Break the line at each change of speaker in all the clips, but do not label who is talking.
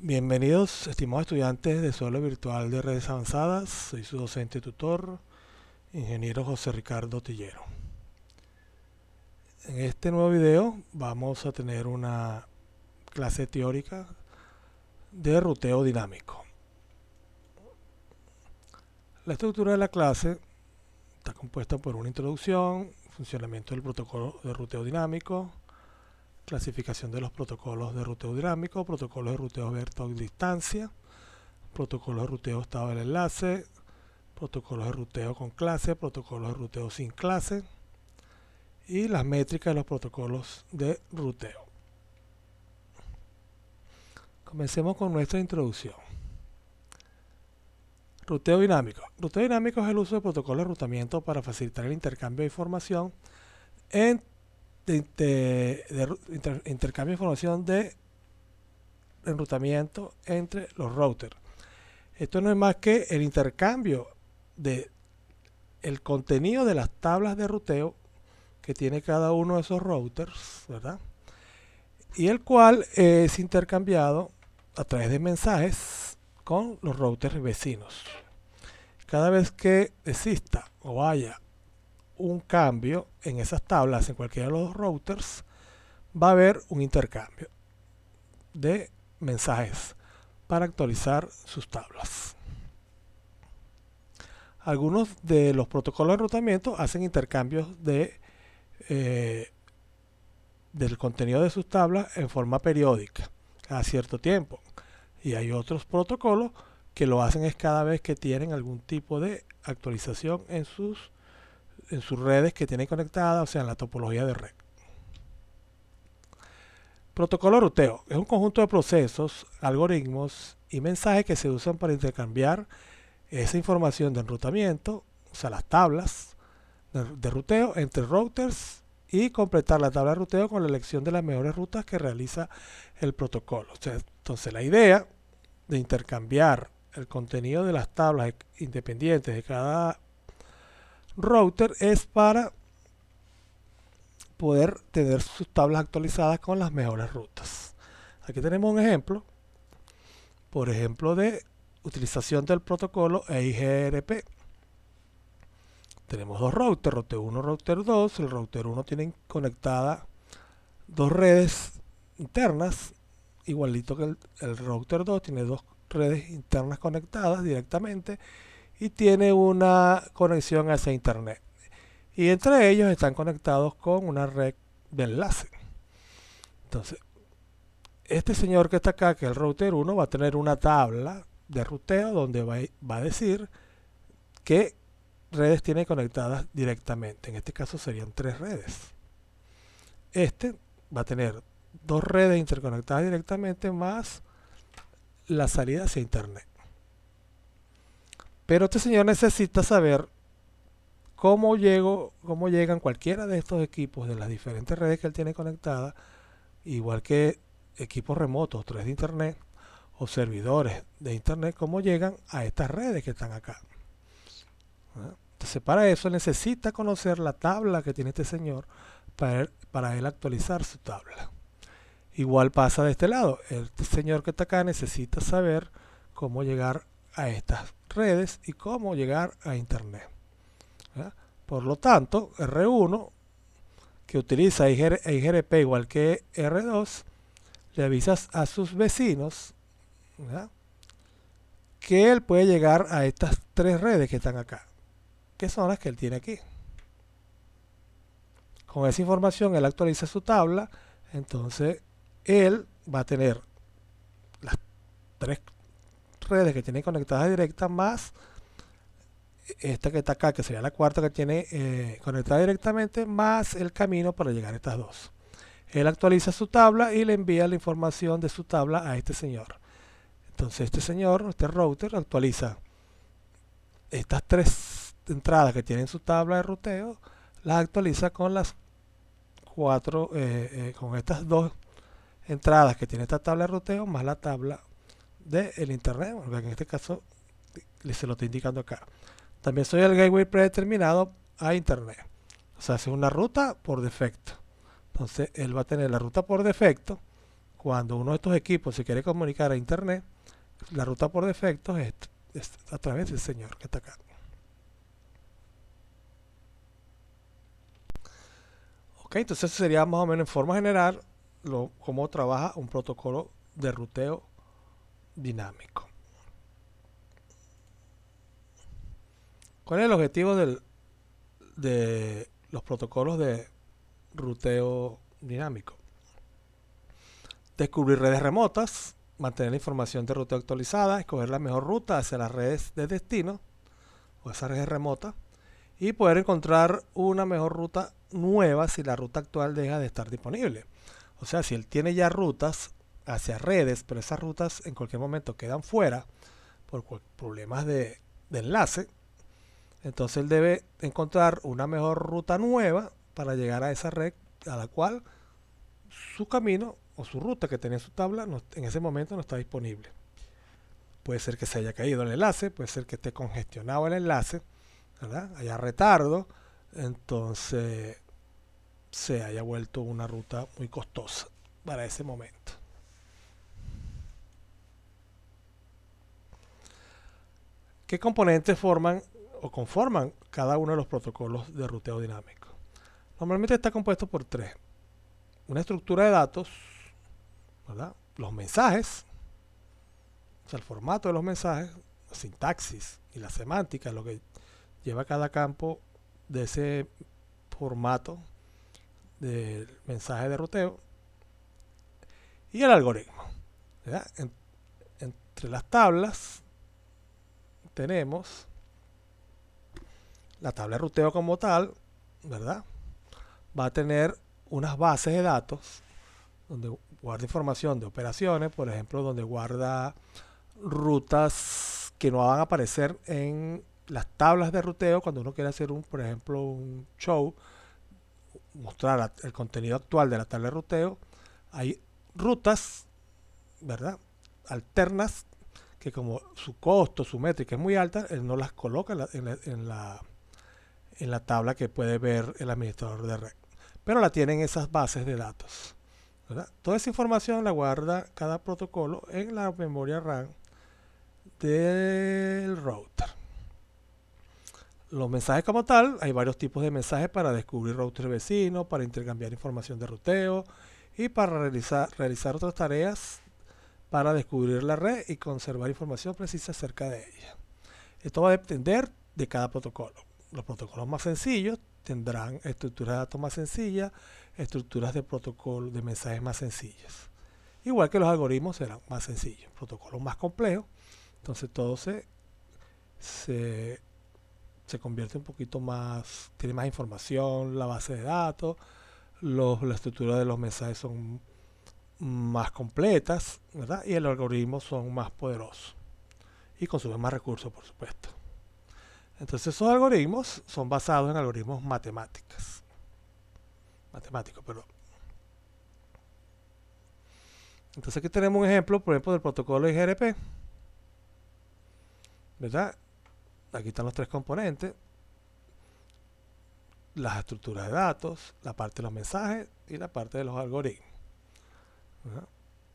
Bienvenidos, estimados estudiantes de Suelo Virtual de Redes Avanzadas. Soy su docente tutor, ingeniero José Ricardo Tillero. En este nuevo video vamos a tener una clase teórica de ruteo dinámico. La estructura de la clase está compuesta por una introducción, funcionamiento del protocolo de ruteo dinámico, clasificación de los protocolos de ruteo dinámico, protocolos de ruteo abierto a distancia, protocolos de ruteo estado del enlace, protocolos de ruteo con clase, protocolos de ruteo sin clase y las métricas de los protocolos de ruteo. Comencemos con nuestra introducción. Ruteo dinámico. Ruteo dinámico es el uso de protocolos de rutamiento para facilitar el intercambio de información intercambio de información de enrutamiento entre los routers. Esto no es más que el intercambio de el contenido de las tablas de ruteo que tiene cada uno de esos routers, ¿verdad? Y el cual es intercambiado a través de mensajes con los routers vecinos. Cada vez que exista o haya un cambio en esas tablas en cualquiera de los routers, va a haber un intercambio de mensajes para actualizar sus tablas. Algunos de los protocolos de enrutamiento hacen intercambios del contenido de sus tablas en forma periódica, cada cierto tiempo. Y hay otros protocolos que lo hacen es cada vez que tienen algún tipo de actualización en sus redes que tienen conectadas, o sea, en la topología de red. Protocolo de ruteo es un conjunto de procesos, algoritmos y mensajes que se usan para intercambiar esa información de enrutamiento, o sea, las tablas de ruteo entre routers y completar la tabla de ruteo con la elección de las mejores rutas que realiza el protocolo. O sea, entonces la idea de intercambiar el contenido de las tablas independientes de cada router es para poder tener sus tablas actualizadas con las mejores rutas. Aquí tenemos un ejemplo, por ejemplo, de utilización del protocolo EIGRP. Tenemos dos routers, router 1, router 2. El router 1 tiene conectadas dos redes internas, igualito que el router 2, tiene dos redes internas conectadas directamente y tiene una conexión hacia internet. Y entre ellos están conectados con una red de enlace. Entonces, este señor que está acá, que es el router 1, va a tener una tabla de ruteo donde va a decir qué redes tiene conectadas directamente. En este caso serían 3 redes. Este va a tener 2 redes interconectadas directamente más la salida hacia internet. Pero este señor necesita saber cómo llegan cualquiera de estos equipos de las diferentes redes que él tiene conectadas, igual que equipos remotos, 3 de internet o servidores de internet, cómo llegan a estas redes que están acá. Entonces, para eso necesita conocer la tabla que tiene este señor para él actualizar su tabla. Igual pasa de este lado. Este señor que está acá necesita saber cómo llegar a estas redes y cómo llegar a internet. Por lo tanto, R1, que utiliza IGRP igual que R2, le avisas a sus vecinos, ¿verdad?, que él puede llegar a estas 3 redes que están acá, que son las que él tiene aquí. Con esa información él actualiza su tabla, entonces él va a tener las 3 redes que tiene conectadas directas más esta que está acá, que sería la cuarta que tiene conectada directamente, más el camino para llegar a estas 2. Él actualiza su tabla y le envía la información de su tabla a este señor. Entonces este señor, este router, actualiza estas 3 entradas que tienen su tabla de ruteo, las actualiza con las 4, con estas 2 entradas que tiene esta tabla de ruteo, más la tabla del internet, porque en este caso se lo estoy indicando acá. También soy el gateway predeterminado a internet. O sea, hace una ruta por defecto. Entonces él va a tener la ruta por defecto cuando uno de estos equipos se quiere comunicar a internet, la ruta por defecto es a través del señor que está acá. Ok, entonces sería más o menos en forma general cómo trabaja un protocolo de ruteo dinámico. ¿Cuál es el objetivo de los protocolos de ruteo dinámico? Descubrir redes remotas, mantener la información de ruteo actualizada, escoger la mejor ruta hacia las redes de destino o esas redes remotas y poder encontrar una mejor ruta nueva si la ruta actual deja de estar disponible. O sea, si él tiene ya rutas hacia redes, pero esas rutas en cualquier momento quedan fuera por problemas de enlace, entonces él debe encontrar una mejor ruta nueva para llegar a esa red a la cual su camino o su ruta que tenía en su tabla en ese momento no está disponible. Puede ser que se haya caído el enlace, puede ser que esté congestionado el enlace, ¿verdad? Haya retardo, entonces se haya vuelto una ruta muy costosa para ese momento. ¿Qué componentes forman o conforman cada uno de los protocolos de ruteo dinámico? Normalmente está compuesto por tres. Una estructura de datos, ¿verdad? Los mensajes, o sea, el formato de los mensajes, la sintaxis y la semántica, lo que lleva cada campo de ese formato del mensaje de ruteo, y el algoritmo, ¿verdad? Entre las tablas tenemos la tabla de ruteo como tal, ¿verdad? Va a tener unas bases de datos donde guarda información de operaciones, por ejemplo, donde guarda rutas que no van a aparecer en las tablas de ruteo cuando uno quiere hacer por ejemplo, un show, mostrar el contenido actual de la tabla de ruteo. Hay rutas, ¿verdad?, alternas que como su costo, su métrica es muy alta, él no las coloca en la tabla que puede ver el administrador de red, pero la tienen esas bases de datos, ¿verdad? Toda esa información la guarda cada protocolo en la memoria RAM del router. Los mensajes como tal, hay varios tipos de mensajes para descubrir routers vecinos, para intercambiar información de ruteo y para realizar otras tareas para descubrir la red y conservar información precisa acerca de ella. Esto va a depender de cada protocolo. Los protocolos más sencillos tendrán estructuras de datos más sencillas, estructuras de protocolo de mensajes más sencillas. Igual que los algoritmos serán más sencillos. Protocolos más complejos, entonces todo se convierte un poquito más, tiene más información, la base de datos, la estructura de los mensajes son más completas, ¿verdad? Y el algoritmo son más poderosos y consumen más recursos, por supuesto. Entonces esos algoritmos son basados en algoritmos matemáticos, perdón. Entonces aquí tenemos un ejemplo, por ejemplo, del protocolo IGRP, ¿verdad? Aquí están los tres componentes, las estructuras de datos, la parte de los mensajes y la parte de los algoritmos, ¿verdad?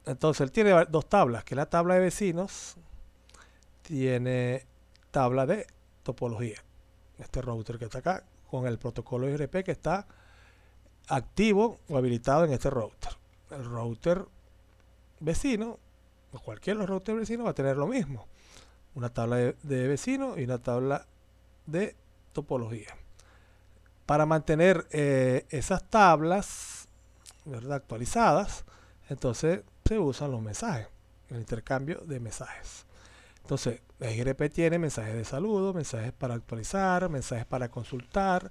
Entonces él tiene dos tablas, que es la tabla de vecinos, tiene tabla de topología. Este router que está acá, con el protocolo IGRP que está activo o habilitado en este router. El router vecino, o cualquier router vecino, va a tener lo mismo. Una tabla de vecinos y una tabla de topología. Para mantener esas tablas, ¿verdad?, actualizadas, entonces se usan los mensajes, el intercambio de mensajes. Entonces, IGRP tiene mensajes de saludo, mensajes para actualizar, mensajes para consultar,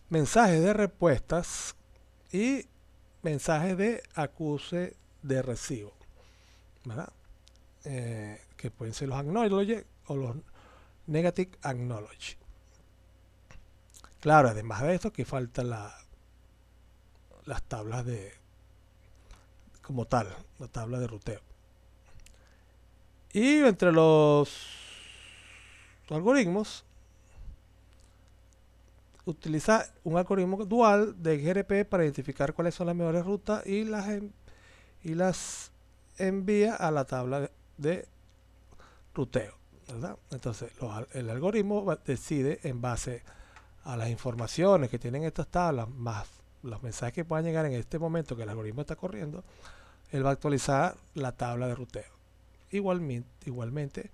mensajes de respuestas y mensajes de acuse de recibo, ¿verdad? Que pueden ser los acknowledge o los negative acknowledge. Claro, además de esto, aquí faltan las tablas como tal, la tabla de ruteo. Y entre los algoritmos, utiliza un algoritmo dual de IGRP para identificar cuáles son las mejores rutas y las envía a la tabla de ruteo, ¿verdad? Entonces el algoritmo decide en base a las informaciones que tienen estas tablas, más los mensajes que puedan llegar en este momento que el algoritmo está corriendo, él va a actualizar la tabla de ruteo. Igualmente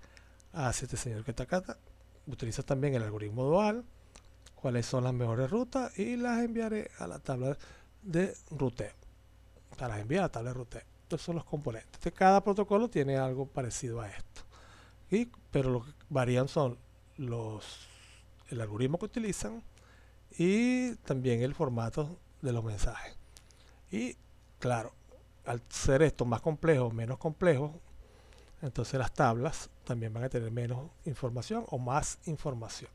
hace este señor que está acá. Utiliza también el algoritmo dual, cuáles son las mejores rutas y las enviaré a la tabla de ruteo. Para enviar a la tabla de ruteo. Estos son los componentes. Cada protocolo tiene algo parecido a esto. Pero lo que varían son el algoritmo que utilizan y también el formato de los mensajes. Y claro, al ser esto más complejo o menos complejo, entonces las tablas también van a tener menos información o más información.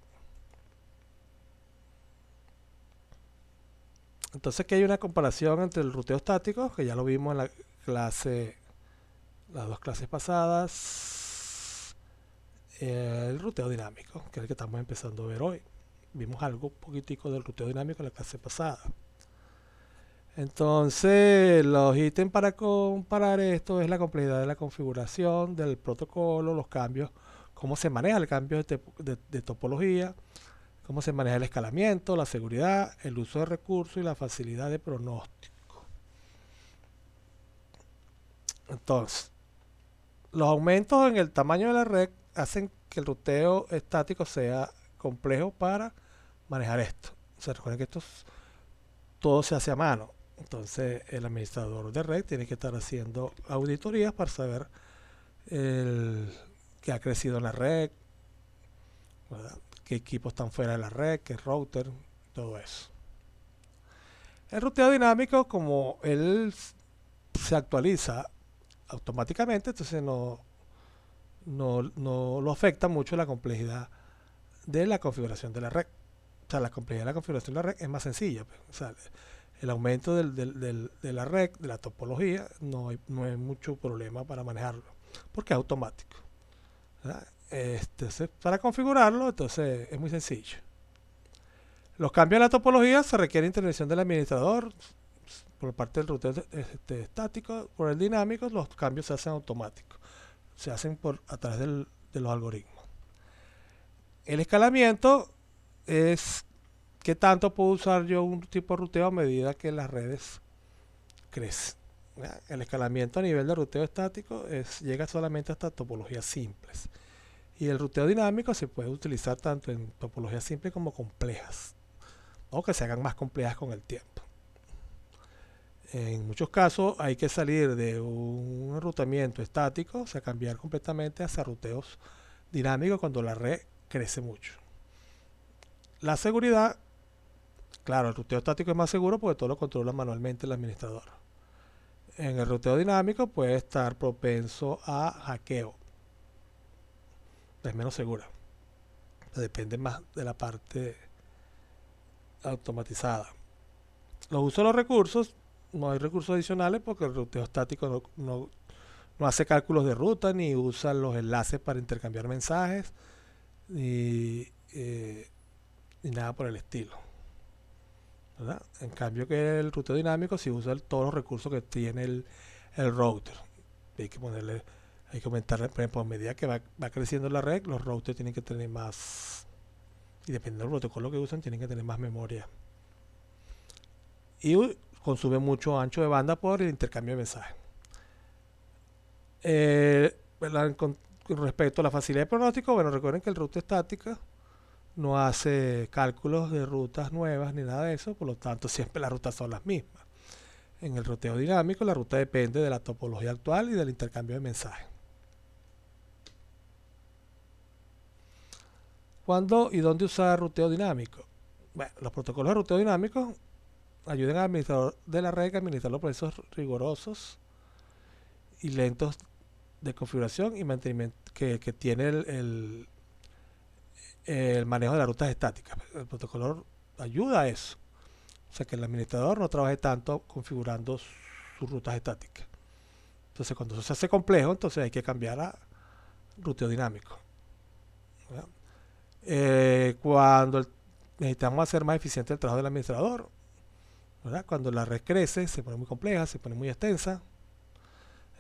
Entonces aquí hay una comparación entre el ruteo estático, que ya lo vimos en las dos clases pasadas, el ruteo dinámico, que es el que estamos empezando a ver hoy. Vimos algo poquitico del ruteo dinámico en la clase pasada. Entonces, los ítems para comparar esto es la complejidad de la configuración del protocolo, los cambios, cómo se maneja el cambio de topología, cómo se maneja el escalamiento, la seguridad, el uso de recursos y la facilidad de pronóstico. Entonces, los aumentos en el tamaño de la red hacen que el ruteo estático sea complejo para manejar esto. Se recuerden que todo se hace a mano. Entonces el administrador de red tiene que estar haciendo auditorías para saber qué ha crecido en la red, ¿verdad? Qué equipos están fuera de la red, qué router, todo eso. El ruteo dinámico, como él se actualiza automáticamente, entonces no lo afecta mucho la complejidad de la configuración de la red. O sea, la complejidad de la configuración de la red es más sencilla. Pues. O sea, el aumento de la red, de la topología, no hay mucho problema para manejarlo, porque es automático. Para configurarlo, entonces es muy sencillo. Los cambios en la topología se requiere intervención del administrador por parte del ruteo estático. Por el dinámico, los cambios se hacen automáticos, se hacen a través de los algoritmos. El escalamiento es qué tanto puedo usar yo un tipo de ruteo a medida que las redes crecen. El escalamiento a nivel de ruteo estático llega solamente hasta topologías simples. Y el ruteo dinámico se puede utilizar tanto en topologías simples como complejas, o que se hagan más complejas con el tiempo. En muchos casos hay que salir de un enrutamiento estático, o sea, cambiar completamente hacia ruteos dinámicos cuando la red crece mucho. La seguridad, claro, el ruteo estático es más seguro porque todo lo controla manualmente el administrador. En el ruteo dinámico puede estar propenso a hackeo. Es menos segura. Depende más de la parte automatizada. Los usos de los recursos, no hay recursos adicionales porque el ruteo estático no hace cálculos de ruta ni usa los enlaces para intercambiar mensajes ni nada por el estilo. ¿Verdad? En cambio que el ruteo dinámico sí usa todos los recursos que tiene el router. Hay que aumentar, por ejemplo, a medida que va creciendo la red, los routers tienen que tener más, y dependiendo del protocolo que usan, tienen que tener más memoria. Y consume mucho ancho de banda por el intercambio de mensajes. Con respecto a la facilidad de pronóstico, bueno, recuerden que el router estático no hace cálculos de rutas nuevas ni nada de eso, por lo tanto siempre las rutas son las mismas. En el ruteo dinámico la ruta depende de la topología actual y del intercambio de mensajes. ¿Cuándo y dónde usar ruteo dinámico? Bueno, los protocolos de ruteo dinámico ayudan al administrador de la red a administrar los procesos rigurosos y lentos de configuración y mantenimiento que tiene el manejo de las rutas estáticas. El protocolo ayuda a eso. O sea, que el administrador no trabaje tanto configurando sus rutas estáticas. Entonces, cuando eso se hace complejo, entonces hay que cambiar a ruteo dinámico. Cuando necesitamos hacer más eficiente el trabajo del administrador, ¿verdad? Cuando la red crece, se pone muy compleja, se pone muy extensa.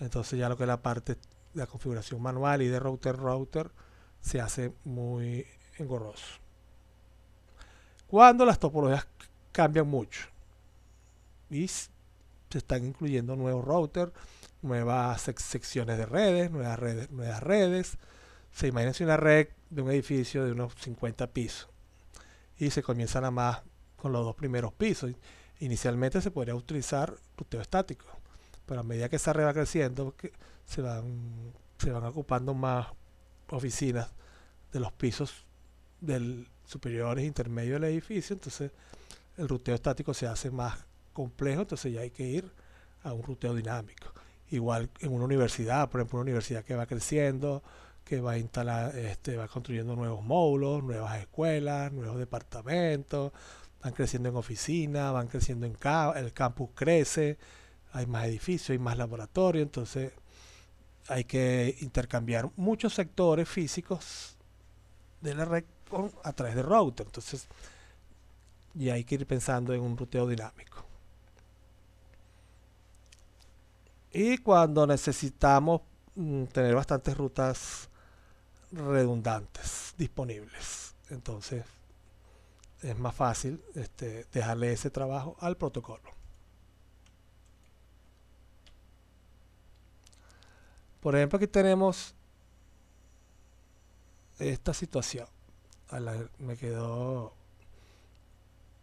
Entonces ya lo que es la parte de la configuración manual y de router se hace muy engorroso. Cuando las topologías cambian mucho y se están incluyendo nuevos routers, nuevas secciones de redes, nuevas redes. Se imagina una red de un edificio de unos 50 pisos y se comienzan a más con los dos primeros pisos. Inicialmente se podría utilizar ruteo estático, pero a medida que esa red va creciendo, se van ocupando más oficinas de los pisos del superiores e intermedios del edificio, entonces el ruteo estático se hace más complejo, entonces ya hay que ir a un ruteo dinámico. Igual en una universidad, por ejemplo, una universidad que va creciendo, que va a instalar, va construyendo nuevos módulos, nuevas escuelas, nuevos departamentos, van creciendo en oficinas, van creciendo el campus crece, hay más edificios, hay más laboratorios, entonces hay que intercambiar muchos sectores físicos de la red a través de router, entonces ya hay que ir pensando en un ruteo dinámico. Y cuando necesitamos tener bastantes rutas redundantes disponibles, entonces es más fácil dejarle ese trabajo al protocolo. Por ejemplo, aquí tenemos esta situación. Me quedó,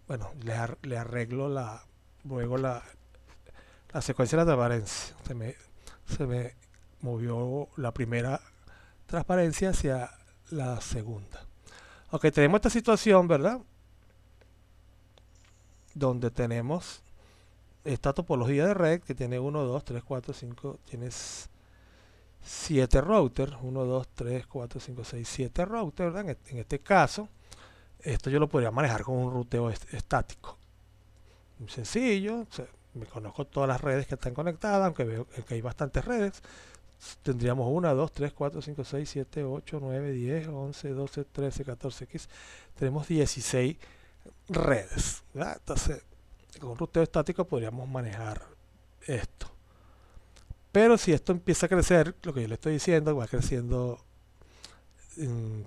bueno, le arreglo luego la secuencia de la transparencia. Se me movió la primera transparencia hacia la segunda. Ok, tenemos esta situación, ¿verdad? Donde tenemos esta topología de red que tiene 1, 2, 3, 4, 5, tienes 7 routers, 1, 2, 3, 4, 5, 6, 7 routers, ¿verdad? En este caso, esto yo lo podría manejar con un ruteo estático. Muy sencillo, me conozco todas las redes que están conectadas, aunque veo que hay bastantes redes. Tendríamos 1, 2, 3, 4, 5, 6, 7, 8, 9, 10, 11, 12, 13, 14, 15. Tenemos 16 redes, ¿verdad? Entonces, con un ruteo estático podríamos manejar esto. Pero si esto empieza a crecer, lo que yo le estoy diciendo, va creciendo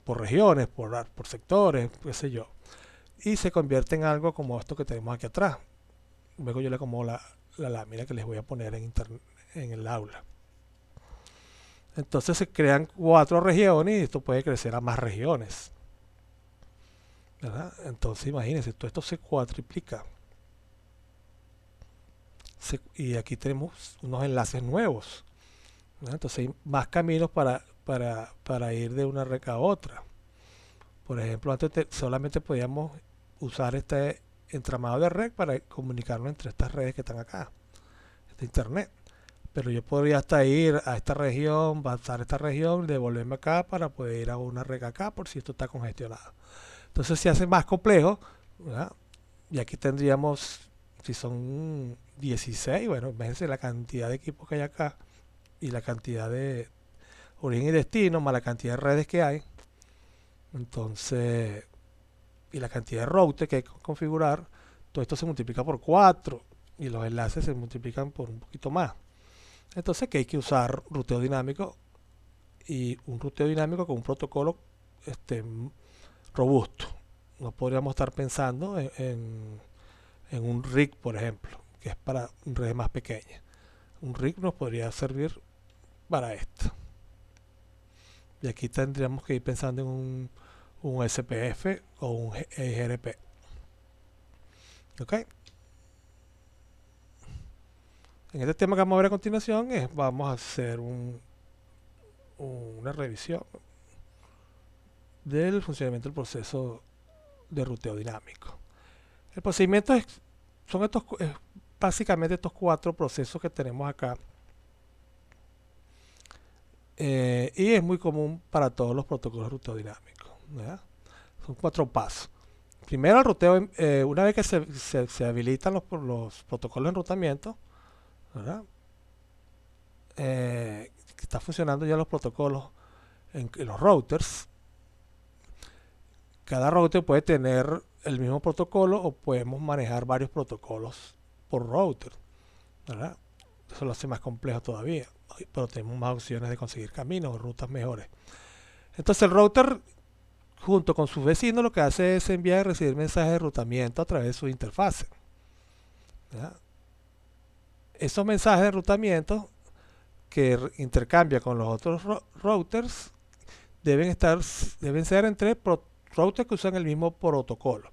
por regiones, por sectores, qué sé yo. Y se convierte en algo como esto que tenemos aquí atrás. Luego yo le acomodo la lámina que les voy a poner en el aula. Entonces se crean 4 regiones y esto puede crecer a más regiones, ¿verdad? Entonces imagínense, todo esto se cuatriplica. Y aquí tenemos unos enlaces nuevos, ¿verdad? Entonces hay más caminos para ir de una red a otra. Por ejemplo, antes solamente podíamos usar este entramado de red para comunicarnos entre estas redes que están acá, de internet. Pero yo podría hasta ir a esta región, pasar esta región, devolverme acá para poder ir a una red acá por si esto está congestionado. Entonces se hace más complejo, ¿verdad? Y aquí tendríamos, si son 16, bueno, imagínense la cantidad de equipos que hay acá y la cantidad de origen y destino, más la cantidad de redes que hay. Entonces, y la cantidad de routers que hay que configurar, todo esto se multiplica por 4 y los enlaces se multiplican por un poquito más. Entonces que hay que usar ruteo dinámico y un ruteo dinámico con un protocolo robusto. No podríamos estar pensando en un RIG, por ejemplo, que es para redes más pequeñas. Un RIG nos podría servir para esto. Y aquí tendríamos que ir pensando en un SPF o un EGRP. ¿Ok? En este tema que vamos a ver a continuación vamos a hacer una revisión del funcionamiento del proceso de ruteo dinámico. El procedimiento son básicamente estos 4 procesos que tenemos acá. Y es muy común para todos los protocolos de ruteo dinámico, ¿verdad? Son 4 pasos. Primero el ruteo, una vez que se habilitan los protocolos de enrutamiento, ¿verdad? Que está funcionando ya los protocolos en los routers. Cada router puede tener el mismo protocolo o podemos manejar varios protocolos por router, ¿verdad? Eso lo hace más complejo todavía. pero tenemos más opciones de conseguir caminos o rutas mejores. Entonces el router, junto con sus vecinos, lo que hace es enviar y recibir mensajes de enrutamiento a través de su interfase. ¿Ya? Esos mensajes de enrutamiento que intercambia con los otros routers deben ser entre routers que usan el mismo protocolo.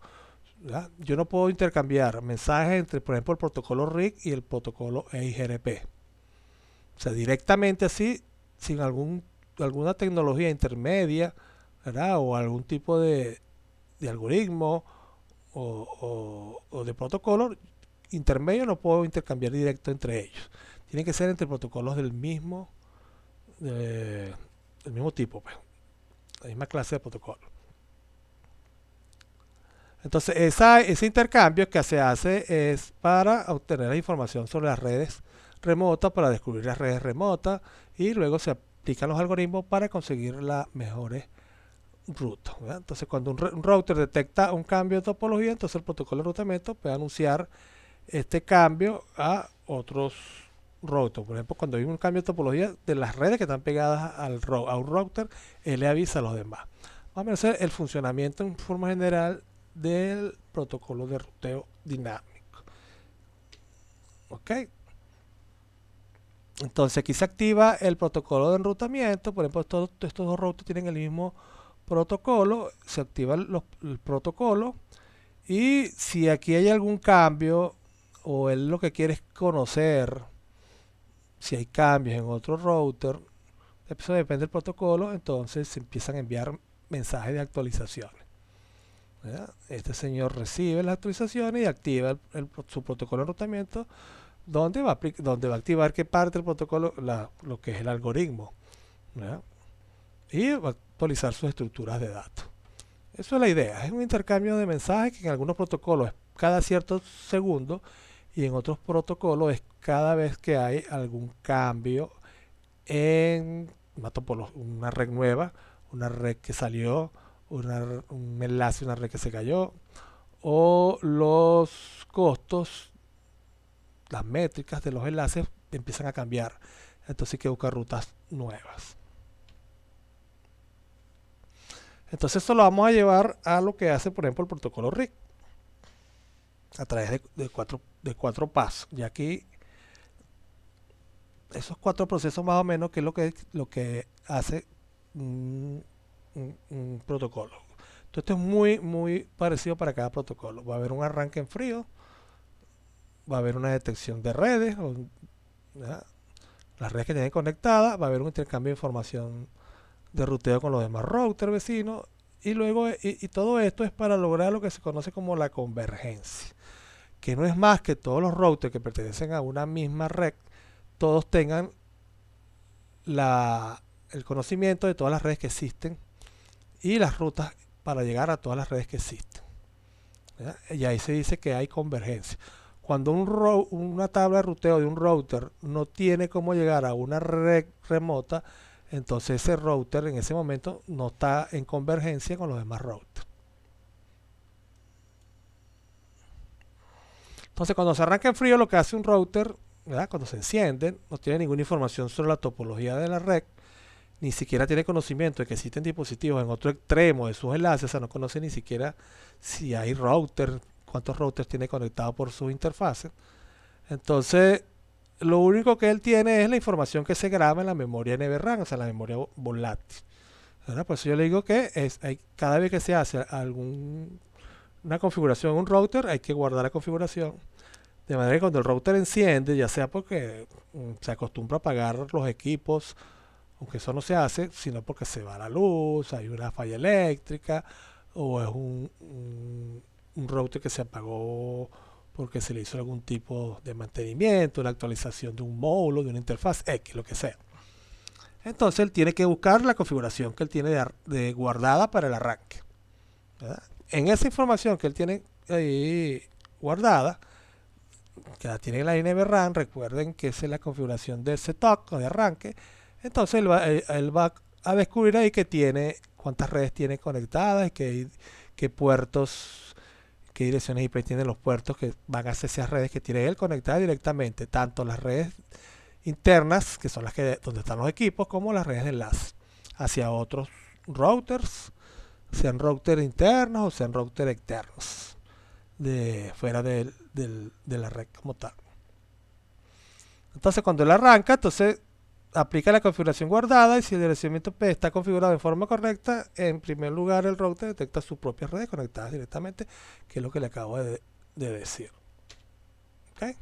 ¿Ya? Yo no puedo intercambiar mensajes entre, por ejemplo, el protocolo RIG y el protocolo EIGRP. O sea, directamente así, sin alguna tecnología intermedia, ¿verdad? O algún tipo de algoritmo o de protocolo intermedio, no puedo intercambiar directo entre ellos. Tiene que ser entre protocolos del mismo tipo, pues, la misma clase de protocolo. Entonces, ese intercambio que se hace es para obtener la información sobre las redes remotas, para descubrir las redes remotas, y luego se aplican los algoritmos para conseguir las mejores rutas. Entonces, cuando un router detecta un cambio de topología, entonces el protocolo de enrutamiento puede anunciar este cambio a otros routers. Por ejemplo, cuando hay un cambio de topología de las redes que están pegadas a un router, él le avisa a los demás. Vamos a hacer el funcionamiento en forma general del protocolo de ruteo dinámico. ¿Ok? Entonces aquí se activa el protocolo de enrutamiento. Por ejemplo, estos dos routers tienen el mismo protocolo. Se activa el protocolo. Y si aquí hay algún cambio, o él lo que quiere es conocer si hay cambios en otro router, eso depende del protocolo, entonces se empiezan a enviar mensajes de actualizaciones. ¿Ya? Este señor recibe las actualizaciones y activa su protocolo de enrutamiento, donde va a activar qué parte del protocolo, lo que es el algoritmo. ¿Ya? Y va a actualizar sus estructuras de datos. Eso es la idea, es un intercambio de mensajes que en algunos protocolos es cada cierto segundo y en otros protocolos es cada vez que hay algún cambio en una red nueva, una red que salió, un enlace, una red que se cayó, o los costos, las métricas de los enlaces empiezan a cambiar. Entonces hay que buscar rutas nuevas. Entonces esto lo vamos a llevar a lo que hace, por ejemplo, el protocolo RIG a través de cuatro pasos. Y aquí esos cuatro procesos más o menos, que es lo que hace un protocolo. Entonces esto es muy parecido para cada protocolo. Va a haber un arranque en frío, va a haber una detección de redes, las redes que tienen conectadas, va a haber un intercambio de información de ruteo con los demás routers vecinos, y luego y todo esto es para lograr lo que se conoce como la convergencia, que no es más que todos los routers que pertenecen a una misma red, todos tengan el conocimiento de todas las redes que existen y las rutas para llegar a todas las redes que existen. ¿Ya? Y ahí se dice que hay convergencia. Cuando una tabla de ruteo de un router no tiene cómo llegar a una red remota, entonces ese router en ese momento no está en convergencia con los demás routers. Entonces cuando se arranca en frío, lo que hace un router, ¿verdad? Cuando se enciende, no tiene ninguna información sobre la topología de la red, ni siquiera tiene conocimiento de que existen dispositivos en otro extremo de sus enlaces, o sea, no conoce ni siquiera si hay router, cuántos routers tiene conectados por sus interfaces. Entonces, lo único que él tiene es la información que se graba en la memoria NVRAM, o sea, la memoria volátil. ¿Verdad? Por eso yo le digo que cada vez que se hace una configuración en un router, hay que guardar la configuración. De manera que cuando el router enciende, ya sea porque se acostumbra a apagar los equipos, aunque eso no se hace, sino porque se va la luz, hay una falla eléctrica, o es un router que se apagó porque se le hizo algún tipo de mantenimiento, una actualización de un módulo, de una interfaz, X, lo que sea. Entonces él tiene que buscar la configuración que él tiene de guardada para el arranque. ¿Verdad? En esa información que él tiene ahí guardada, que la tiene en la NVRAM, recuerden que esa es la configuración de setup o de arranque. Entonces él va a descubrir ahí que tiene cuántas redes tiene conectadas y qué puertos, qué direcciones IP tienen los puertos que van hacia esas redes que tiene él conectadas directamente, tanto las redes internas, que son las que donde están los equipos, como las redes de enlace hacia otros routers, sean routers internos o sean routers externos, de fuera de la red como tal. Entonces cuando él arranca, entonces aplica la configuración guardada y si el direccionamiento IP está configurado de forma correcta, en primer lugar el router detecta sus propias redes conectadas directamente, que es lo que le acabo de decir. ¿Okay?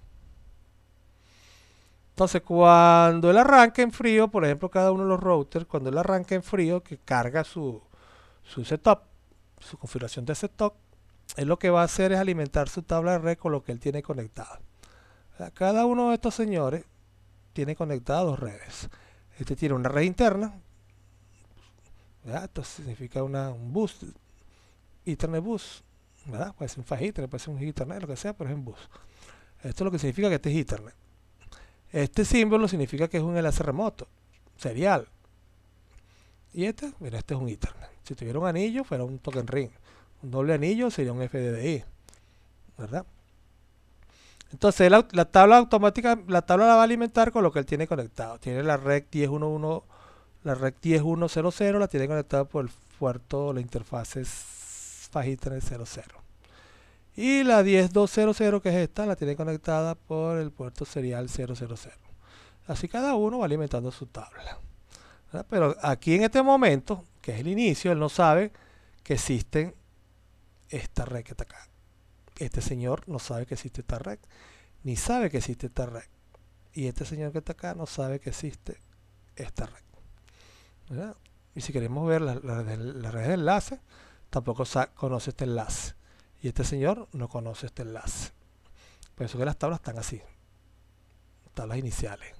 Entonces cuando él arranca en frío, por ejemplo cada uno de los routers, cuando él arranca en frío, que carga su setup, su configuración de setup, él lo que va a hacer es alimentar su tabla de red con lo que él tiene conectado. O sea, cada uno de estos señores tiene conectadas dos redes. Este tiene una red interna, ¿verdad? Esto significa un bus, Ethernet bus, ¿verdad? Puede ser un fax Ethernet, puede ser un Ethernet, lo que sea, pero es un bus. Esto es lo que significa que este es Ethernet. Este símbolo significa que es un enlace remoto, serial. Y este, mira, este es un Ethernet. Si tuviera un anillo, fuera un token ring. Un doble anillo sería un FDDI, ¿verdad? Entonces la tabla automática, la tabla la va a alimentar con lo que él tiene conectado. Tiene la red 10.1.1, la red 10.1.0.0 la tiene conectada por el puerto, la interfaz es fax Ethernet 00. Y la 10.2.0.0, que es esta, la tiene conectada por el puerto serial 000. Así cada uno va alimentando su tabla, ¿verdad? Pero aquí en este momento, que es el inicio, él no sabe que existe esta red que está acá. Este señor no sabe que existe esta red, ni sabe que existe esta red. Y este señor que está acá no sabe que existe esta red, ¿verdad? Y si queremos ver la red de enlace, tampoco conoce este enlace. Y este señor no conoce este enlace. Por eso que las tablas están así. Tablas iniciales.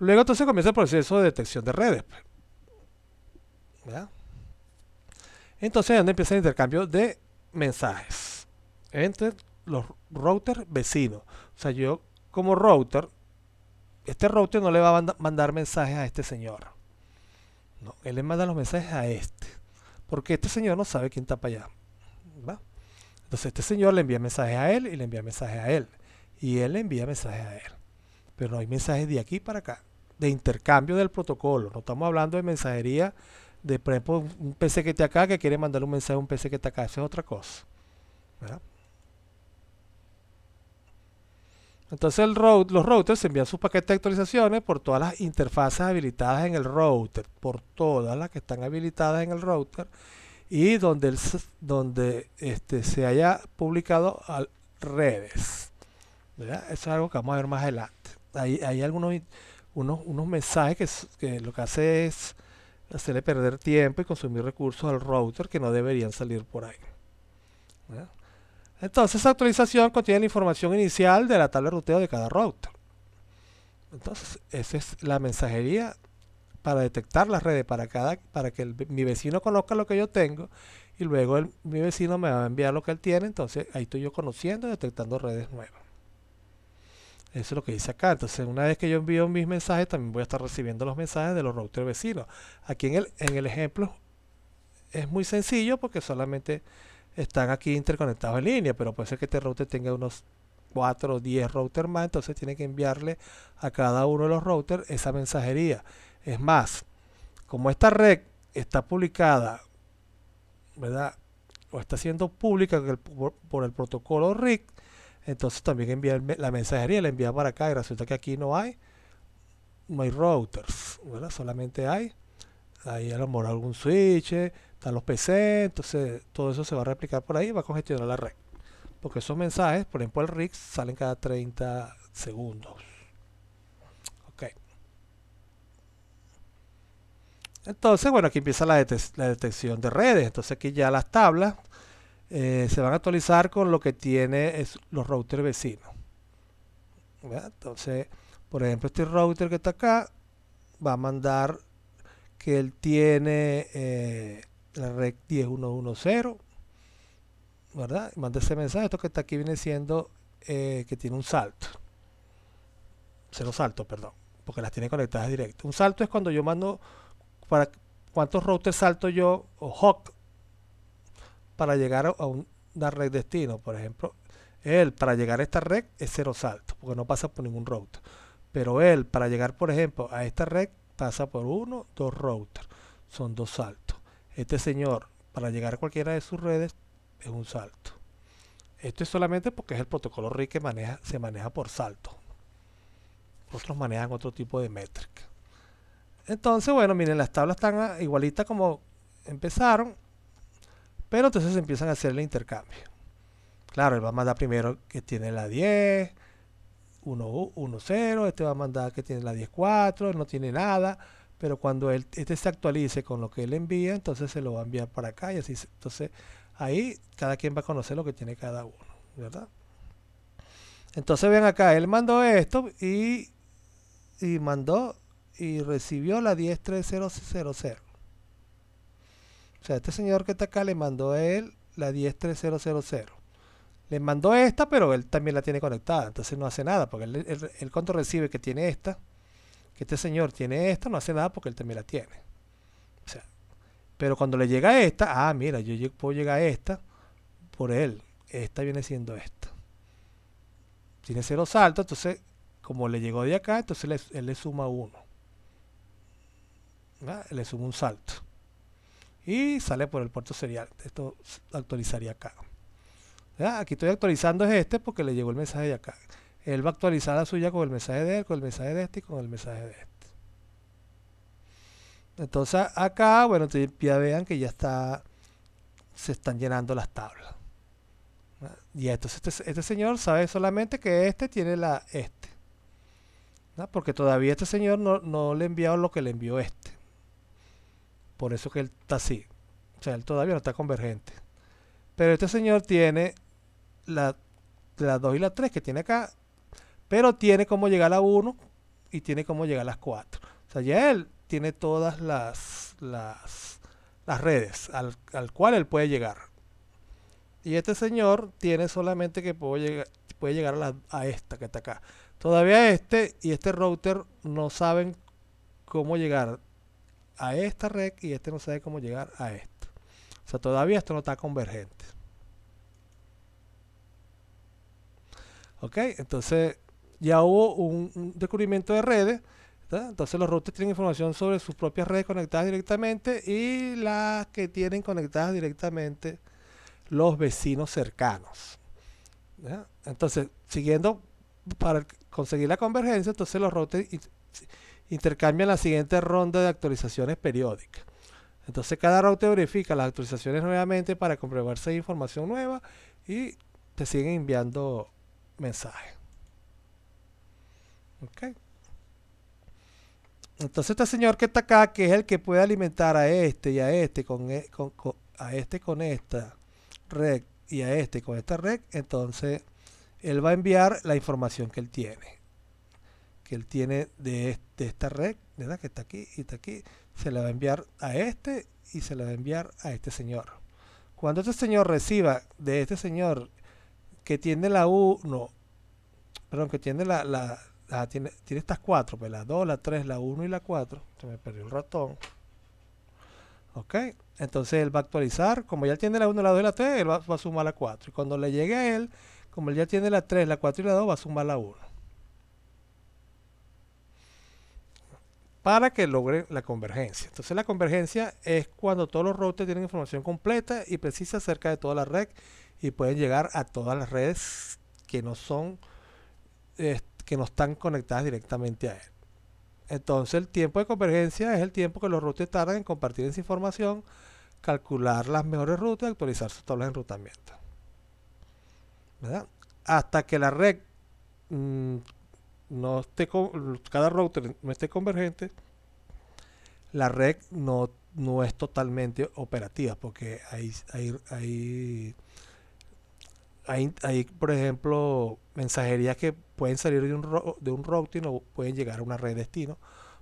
Luego entonces comienza el proceso de detección de redes, ¿verdad? Entonces es donde empieza el intercambio de mensajes entre los routers vecinos. O sea, yo como router, este router no le va a mandar mensajes a este señor. No, él le manda los mensajes a este. Porque este señor no sabe quién está para allá, ¿va? Entonces este señor le envía mensajes a él y le envía mensajes a él. Y él le envía mensajes a él. Pero no hay mensajes de aquí para acá. De intercambio del protocolo. No estamos hablando de mensajería de, por ejemplo, un PC que está acá que quiere mandar un mensaje a un PC que está acá. Eso es otra cosa, ¿verdad? Entonces los routers envían sus paquetes de actualizaciones por todas las interfaces habilitadas en el router, por todas las que están habilitadas en el router y donde se haya publicado a redes, ¿verdad? Eso es algo que vamos a ver más adelante. Hay unos mensajes que lo que hace es hacerle perder tiempo y consumir recursos al router que no deberían salir por ahí, ¿verdad? Entonces esa actualización contiene la información inicial de la tabla de ruteo de cada router. Entonces esa es la mensajería para detectar las redes para que mi vecino conozca lo que yo tengo y luego mi vecino me va a enviar lo que él tiene. Entonces ahí estoy yo conociendo y detectando redes nuevas. Eso es lo que dice acá. Entonces una vez que yo envío mis mensajes, también voy a estar recibiendo los mensajes de los routers vecinos. Aquí en el ejemplo es muy sencillo porque solamente están aquí interconectados en línea, pero puede ser que este router tenga unos 4 o 10 routers más, entonces tiene que enviarle a cada uno de los routers esa mensajería. Es más, como esta red está publicada, ¿verdad? O está siendo pública por el protocolo RIC, entonces también envía la mensajería, la envía para acá y resulta que aquí no hay routers, ¿verdad? Solamente hay ahí a lo mejor algún switch, están los PC, entonces todo eso se va a replicar por ahí y va a congestionar la red. Porque esos mensajes, por ejemplo el RIC, salen cada 30 segundos. Ok. Entonces, bueno, aquí empieza la detección de redes. Entonces aquí ya las tablas se van a actualizar con lo que tiene los routers vecinos, ¿verdad? Entonces, por ejemplo, este router que está acá va a mandar que él tiene la red 10.1.1.0, ¿verdad? Manda ese mensaje. Esto que está aquí viene siendo que tiene un salto. Cero salto, perdón, porque las tiene conectadas directo. Un salto es cuando yo mando para cuántos routers salto yo o hop para llegar a una red destino. Por ejemplo, Él para llegar a esta red es cero salto, porque no pasa por ningún router. Pero él para llegar, por ejemplo, a esta red pasa por uno, dos routers. Son dos saltos. Este señor para llegar a cualquiera de sus redes es un salto. Esto es solamente porque es el protocolo RIC que se maneja por salto. Otros manejan otro tipo de métrica. Entonces, bueno, miren, las tablas están igualitas como empezaron, pero entonces empiezan a hacer el intercambio. Claro, él va a mandar primero que tiene la 10, 1, 0, este va a mandar que tiene la 10, 4, no tiene nada, pero cuando este se actualice con lo que él envía, entonces se lo va a enviar para acá y así. Entonces, ahí cada quien va a conocer lo que tiene cada uno, ¿verdad? Entonces ven acá, él mandó esto y mandó y recibió la 103000. O sea, este señor que está acá le mandó a él la 103000. Le mandó esta, pero él también la tiene conectada, entonces no hace nada, porque él cuando recibe que tiene esta, que este señor tiene esta, no hace nada porque él también la tiene. O sea, pero cuando le llega esta, mira, yo puedo llegar a esta por él. Esta viene siendo esta. Tiene cero salto, entonces como le llegó de acá, entonces él le suma uno. ¿Verdad? Le suma un salto. Y sale por el puerto serial. Esto actualizaría acá. ¿Verdad? Aquí estoy actualizando es este porque le llegó el mensaje de acá. Él va a actualizar la suya con el mensaje de él, con el mensaje de este y con el mensaje de este. Entonces acá, bueno, ya vean que ya se están llenando las tablas. Y entonces este señor sabe solamente que este tiene la este. ¿No? Porque todavía este señor no le ha enviado lo que le envió este. Por eso que él está así. O sea, él todavía no está convergente. Pero este señor tiene la 2 y la 3 que tiene acá. Pero tiene cómo llegar a la 1 y tiene cómo llegar a las 4. O sea, ya él tiene todas las redes al cual él puede llegar. Y este señor tiene solamente que puede llegar a esta que está acá. Todavía este y este router no saben cómo llegar a esta red y este no sabe cómo llegar a esta. O sea, todavía esto no está convergente. Ok, entonces ya hubo un descubrimiento de redes. ¿Verdad? Entonces los routers tienen información sobre sus propias redes conectadas directamente y las que tienen conectadas directamente los vecinos cercanos. ¿Ya? Entonces, siguiendo para conseguir la convergencia, entonces los routers intercambian la siguiente ronda de actualizaciones periódicas. Entonces cada router verifica las actualizaciones nuevamente para comprobar si hay información nueva y te siguen enviando mensajes. ¿Okay? Entonces este señor que está acá, que es el que puede alimentar a este y a este a este con esta red y a este con esta red, entonces él va a enviar la información que él tiene de esta red, ¿verdad? Que está aquí y está aquí, se la va a enviar a este y se la va a enviar a este señor. Cuando este señor reciba de este señor que tiene la 1, perdón, que tiene tiene estas 4, pues la 2, la 3, la 1 y la 4, se me perdió el ratón. Ok, entonces él va a actualizar, como ya tiene la 1, la 2 y la 3, él va a sumar la 4. Y cuando le llegue a él, como él ya tiene la 3, la 4 y la 2, va a sumar la 1. Para que logre la convergencia. Entonces la convergencia es cuando todos los routers tienen información completa y precisa acerca de toda la red y pueden llegar a todas las redes que no están conectadas directamente a él. Entonces el tiempo de convergencia es el tiempo que los routers tardan en compartir esa información, calcular las mejores rutas y actualizar sus tablas de enrutamiento. ¿Verdad? Hasta que la red no esté cada router no esté convergente, la red no es totalmente operativa porque hay por ejemplo mensajerías que pueden salir de un router y no pueden llegar a una red destino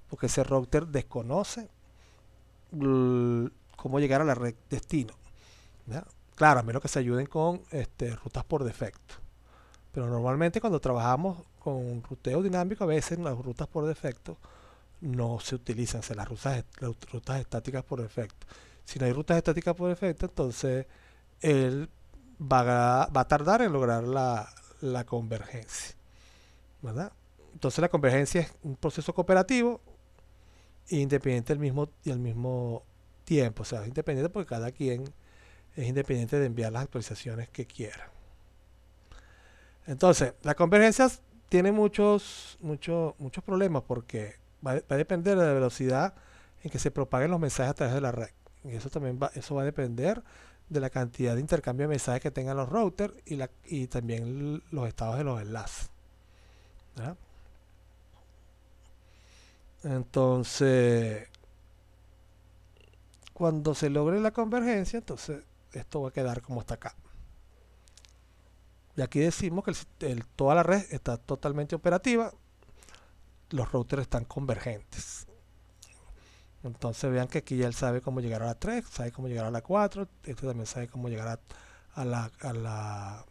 porque ese router desconoce cómo llegar a la red destino. ¿Ya? Claro, a menos que se ayuden con rutas por defecto. Pero normalmente cuando trabajamos con ruteo dinámico, a veces las rutas por defecto no se utilizan, o sea, las rutas estáticas por defecto. Si no hay rutas estáticas por defecto, entonces él va a tardar en lograr la convergencia, ¿verdad? Entonces la convergencia es un proceso cooperativo e independiente al mismo tiempo. O sea, es independiente porque cada quien es independiente de enviar las actualizaciones que quiera. Entonces, la convergencia tiene muchos problemas porque va a depender de la velocidad en que se propaguen los mensajes a través de la red. Y eso va a depender de la cantidad de intercambio de mensajes que tengan los routers y también los estados de los enlaces, ¿verdad? Entonces, cuando se logre la convergencia, entonces esto va a quedar como está acá. Y aquí decimos que toda la red está totalmente operativa, los routers están convergentes. Entonces vean que aquí ya él sabe cómo llegar a la 3, sabe cómo llegar a la 4, este también sabe cómo llegar a la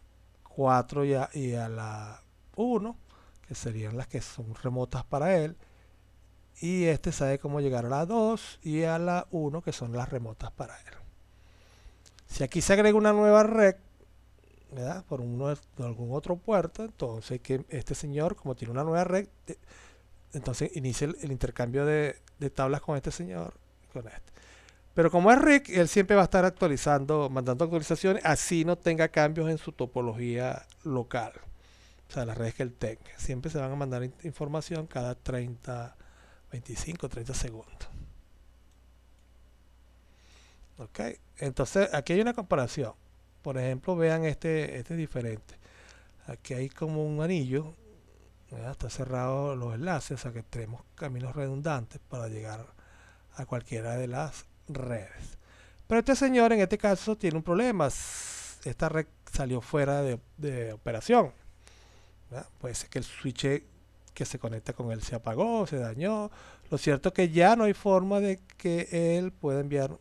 4 y a la 1, que serían las que son remotas para él. Y este sabe cómo llegar a la 2 y a la 1, que son las remotas para él. Si aquí se agrega una nueva red, ¿verdad? Por algún otro puerto, entonces que este señor, como tiene una nueva red, entonces inicia el intercambio de tablas con este señor y con este. Pero como es Rick, él siempre va a estar actualizando, mandando actualizaciones, así no tenga cambios en su topología local. O sea, las redes que él tenga. Siempre se van a mandar información cada 30, 25, 30 segundos. ¿Ok? Entonces, aquí hay una comparación. Por ejemplo, vean este es diferente. Aquí hay como un anillo, ¿verdad? Está cerrado los enlaces, o sea que tenemos caminos redundantes para llegar a cualquiera de las redes. Pero este señor en este caso tiene un problema. Esta red salió fuera de operación, ¿verdad? Puede ser que el switch que se conecta con él se apagó, se dañó. Lo cierto es que ya no hay forma de que él pueda enviar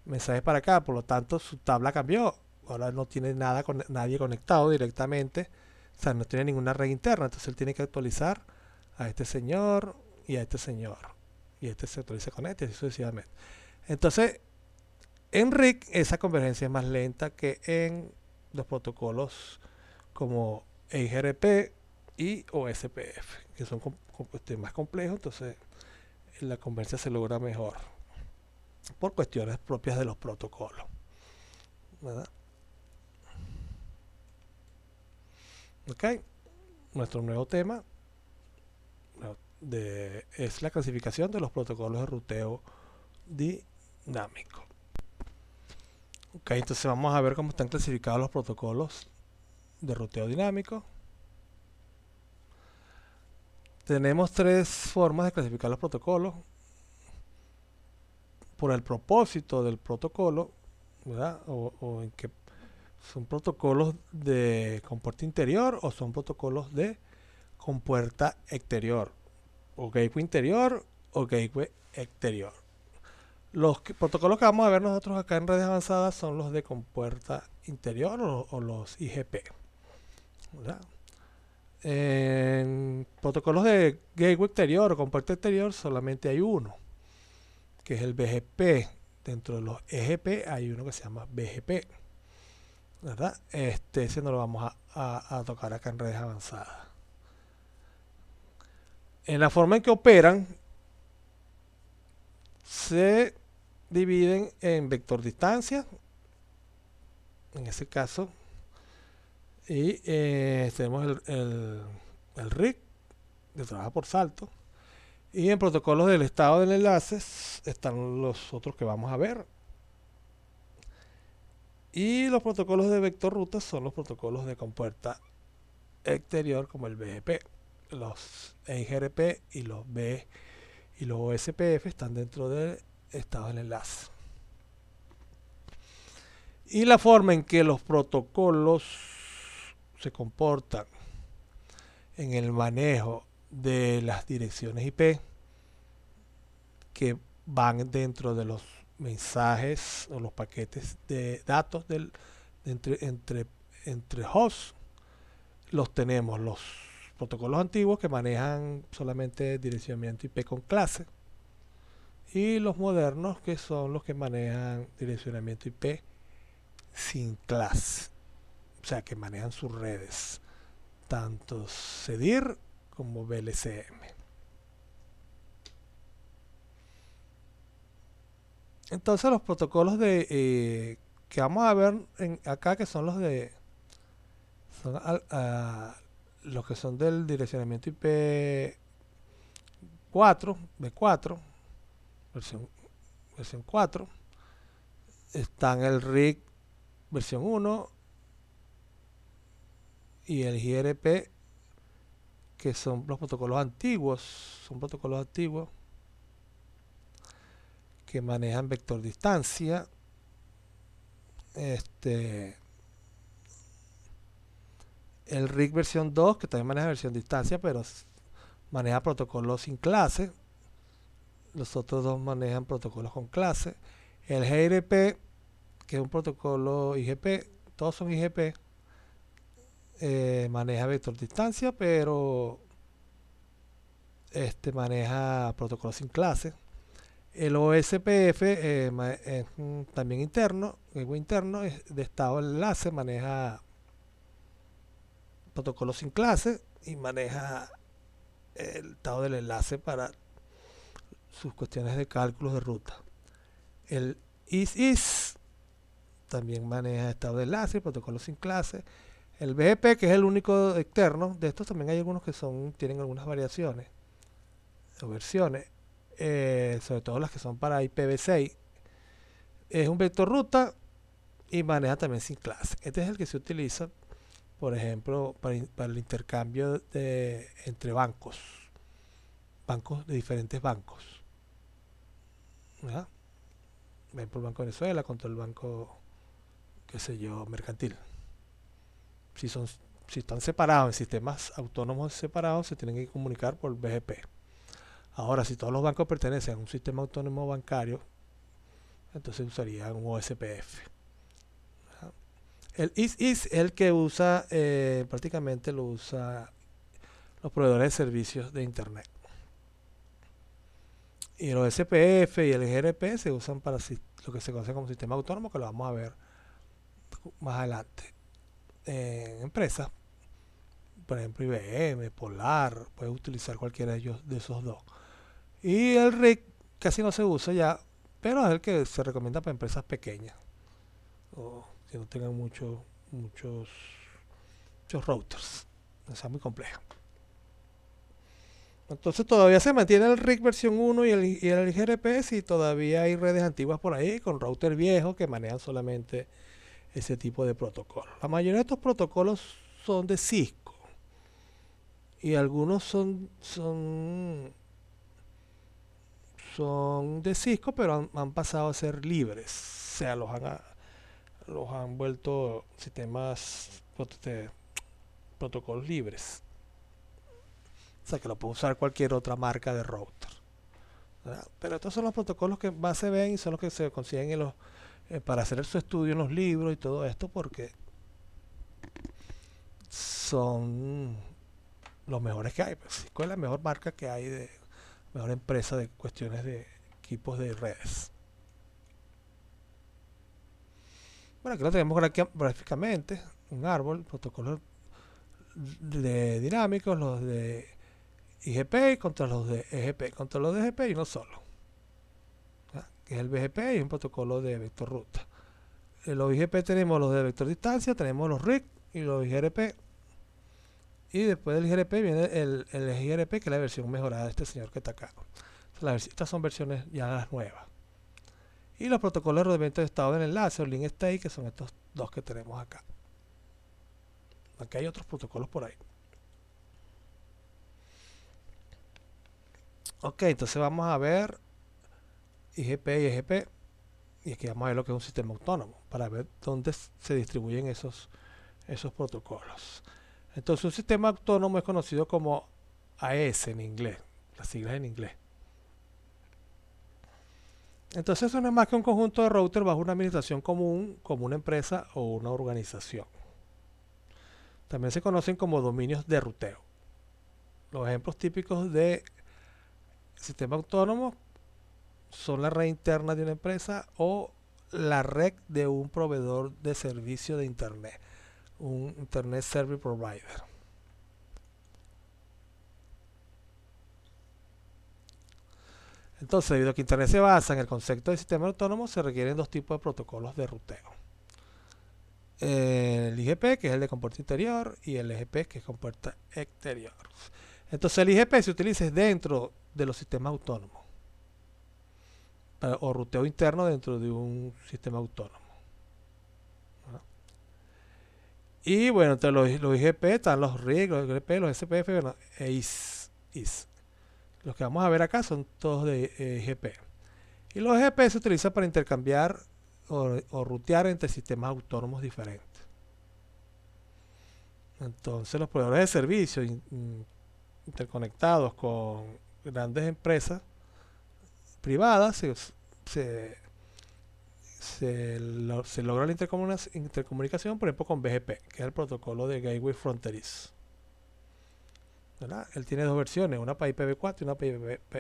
mensajes para acá, por lo tanto su tabla cambió. Ahora no tiene nadie conectado directamente, o sea, no tiene ninguna red interna, entonces él tiene que actualizar a este señor y a este señor. Y este se actualiza con este y así sucesivamente. Entonces, en RIC esa convergencia es más lenta que en los protocolos como EIGRP y OSPF, que son más complejos, entonces la convergencia se logra mejor por cuestiones propias de los protocolos, ¿verdad? Ok, nuestro nuevo tema es la clasificación de los protocolos de ruteo dinámico. Ok, entonces vamos a ver cómo están clasificados los protocolos de ruteo dinámico. Tenemos tres formas de clasificar los protocolos por el propósito del protocolo, ¿verdad? O en que son protocolos de compuerta interior o son protocolos de compuerta exterior, o gateway interior o gateway exterior. Los protocolos que vamos a ver nosotros acá en redes avanzadas son los de compuerta interior o los IGP, ¿verdad? En protocolos de gateway exterior o compuerta exterior solamente hay uno, que es el BGP. Dentro de los EGP hay uno que se llama BGP, ¿verdad? Ese no lo vamos a tocar acá en redes avanzadas. En la forma en que operan, se dividen en vector distancia, en ese caso, y tenemos el RIC, que trabaja por salto, y en protocolos del estado del enlace están los otros que vamos a ver. Y los protocolos de vector ruta son los protocolos de compuerta exterior como el BGP. Los EIGRP y los OSPF están dentro del estado del enlace. Y la forma en que los protocolos se comportan en el manejo de las direcciones IP que van dentro de los mensajes o los paquetes de datos entre hosts, los tenemos los protocolos antiguos que manejan solamente direccionamiento IP con clase y los modernos que son los que manejan direccionamiento IP sin clase, o sea que manejan sus redes, tanto CEDIR como VLCM. Entonces los protocolos que vamos a ver acá, que son los de son los que son del direccionamiento IP 4, B4, versión, versión 4, están el RIG versión 1 y el IRP, que son los protocolos antiguos, que manejan vector distancia. El RIG versión 2, que también maneja versión distancia, pero maneja protocolos sin clase. Los otros dos manejan protocolos con clase. El GRP, que es un protocolo IGP, todos son IGP, maneja vector distancia, pero maneja protocolos sin clase. El OSPF es también interno, interno, es de estado de enlace, maneja protocolos sin clase y maneja el estado del enlace para sus cuestiones de cálculos de ruta. El IS también maneja estado de enlace y protocolos sin clase. El BGP, que es el único externo, de estos también hay algunos que tienen algunas variaciones o versiones, sobre todo las que son para IPv6. Es un vector ruta y maneja también sin clase. Este es el que se utiliza, por ejemplo, para el intercambio entre bancos de diferentes bancos. ¿Verdad? Ven por el Banco de Venezuela contra el banco, qué sé yo, mercantil. Si están separados en sistemas autónomos separados, se tienen que comunicar por BGP. Ahora, si todos los bancos pertenecen a un sistema autónomo bancario, entonces usarían un OSPF. El IS es el que usa, prácticamente lo usa los proveedores de servicios de Internet. Y el OSPF y el GRP se usan para lo que se conoce como sistema autónomo, que lo vamos a ver más adelante. En empresas, por ejemplo IBM, Polar, puedes utilizar cualquiera de esos dos. Y el RIC casi no se usa ya, pero es el que se recomienda para empresas pequeñas o que no tengan muchos routers, no sea muy complejo. Entonces todavía se mantiene el RIC versión 1 y el IGRP, si todavía hay redes antiguas por ahí con routers viejos que manejan solamente ese tipo de protocolos. La mayoría de estos protocolos son de Cisco y algunos son de Cisco, pero han pasado a ser libres. O sea, los han vuelto sistemas, protocolos libres. O sea, que lo puede usar cualquier otra marca de router, ¿verdad? Pero estos son los protocolos que más se ven y son los que se consiguen para hacer su estudio en los libros y todo esto, porque son los mejores que hay. Pues Cisco es la mejor marca que hay, mejor empresa de cuestiones de equipos de redes. Bueno, aquí lo tenemos gráficamente, un árbol, protocolos de dinámicos, los de IGP contra los de EGP. Contra los de EGP y uno solo, ¿verdad? Que es el BGP y un protocolo de vector ruta. En los IGP tenemos los de vector distancia, tenemos los RIC y los IGRP. Y después del IGRP viene el IGRP, que es la versión mejorada de este señor que está acá. Estas son versiones ya las nuevas. Y los protocolos de rodeamiento de estado del enlace o link state, que son estos dos que tenemos acá. Aquí hay otros protocolos por ahí. Ok, entonces vamos a ver IGP y EGP. Y aquí vamos a ver lo que es un sistema autónomo, para ver dónde se distribuyen esos protocolos. Entonces un sistema autónomo es conocido como AES en inglés, las siglas en inglés. Entonces eso no es más que un conjunto de routers bajo una administración común, como una empresa o una organización. También se conocen como dominios de ruteo. Los ejemplos típicos de sistema autónomo son la red interna de una empresa o la red de un proveedor de servicio de Internet, un Internet Service Provider. Entonces, debido a que Internet se basa en el concepto de sistema autónomo, se requieren dos tipos de protocolos de ruteo. El IGP, que es el de compuerta interior, y el EGP, que es compuerta exterior. Entonces, el IGP se utiliza dentro de los sistemas autónomos, o ruteo interno dentro de un sistema autónomo. Y bueno, entre los IGP están los RIG, los IGP, los SPF, bueno, e IS. Los que vamos a ver acá son todos de IGP. Y los EGP se utilizan para intercambiar o rutear entre sistemas autónomos diferentes. Entonces los proveedores de servicios interconectados con grandes empresas privadas se logra la intercomunicación, por ejemplo, con BGP, que es el protocolo de Gateway Frontiers. ¿Verdad? Él tiene dos versiones, una para IPv4 y una para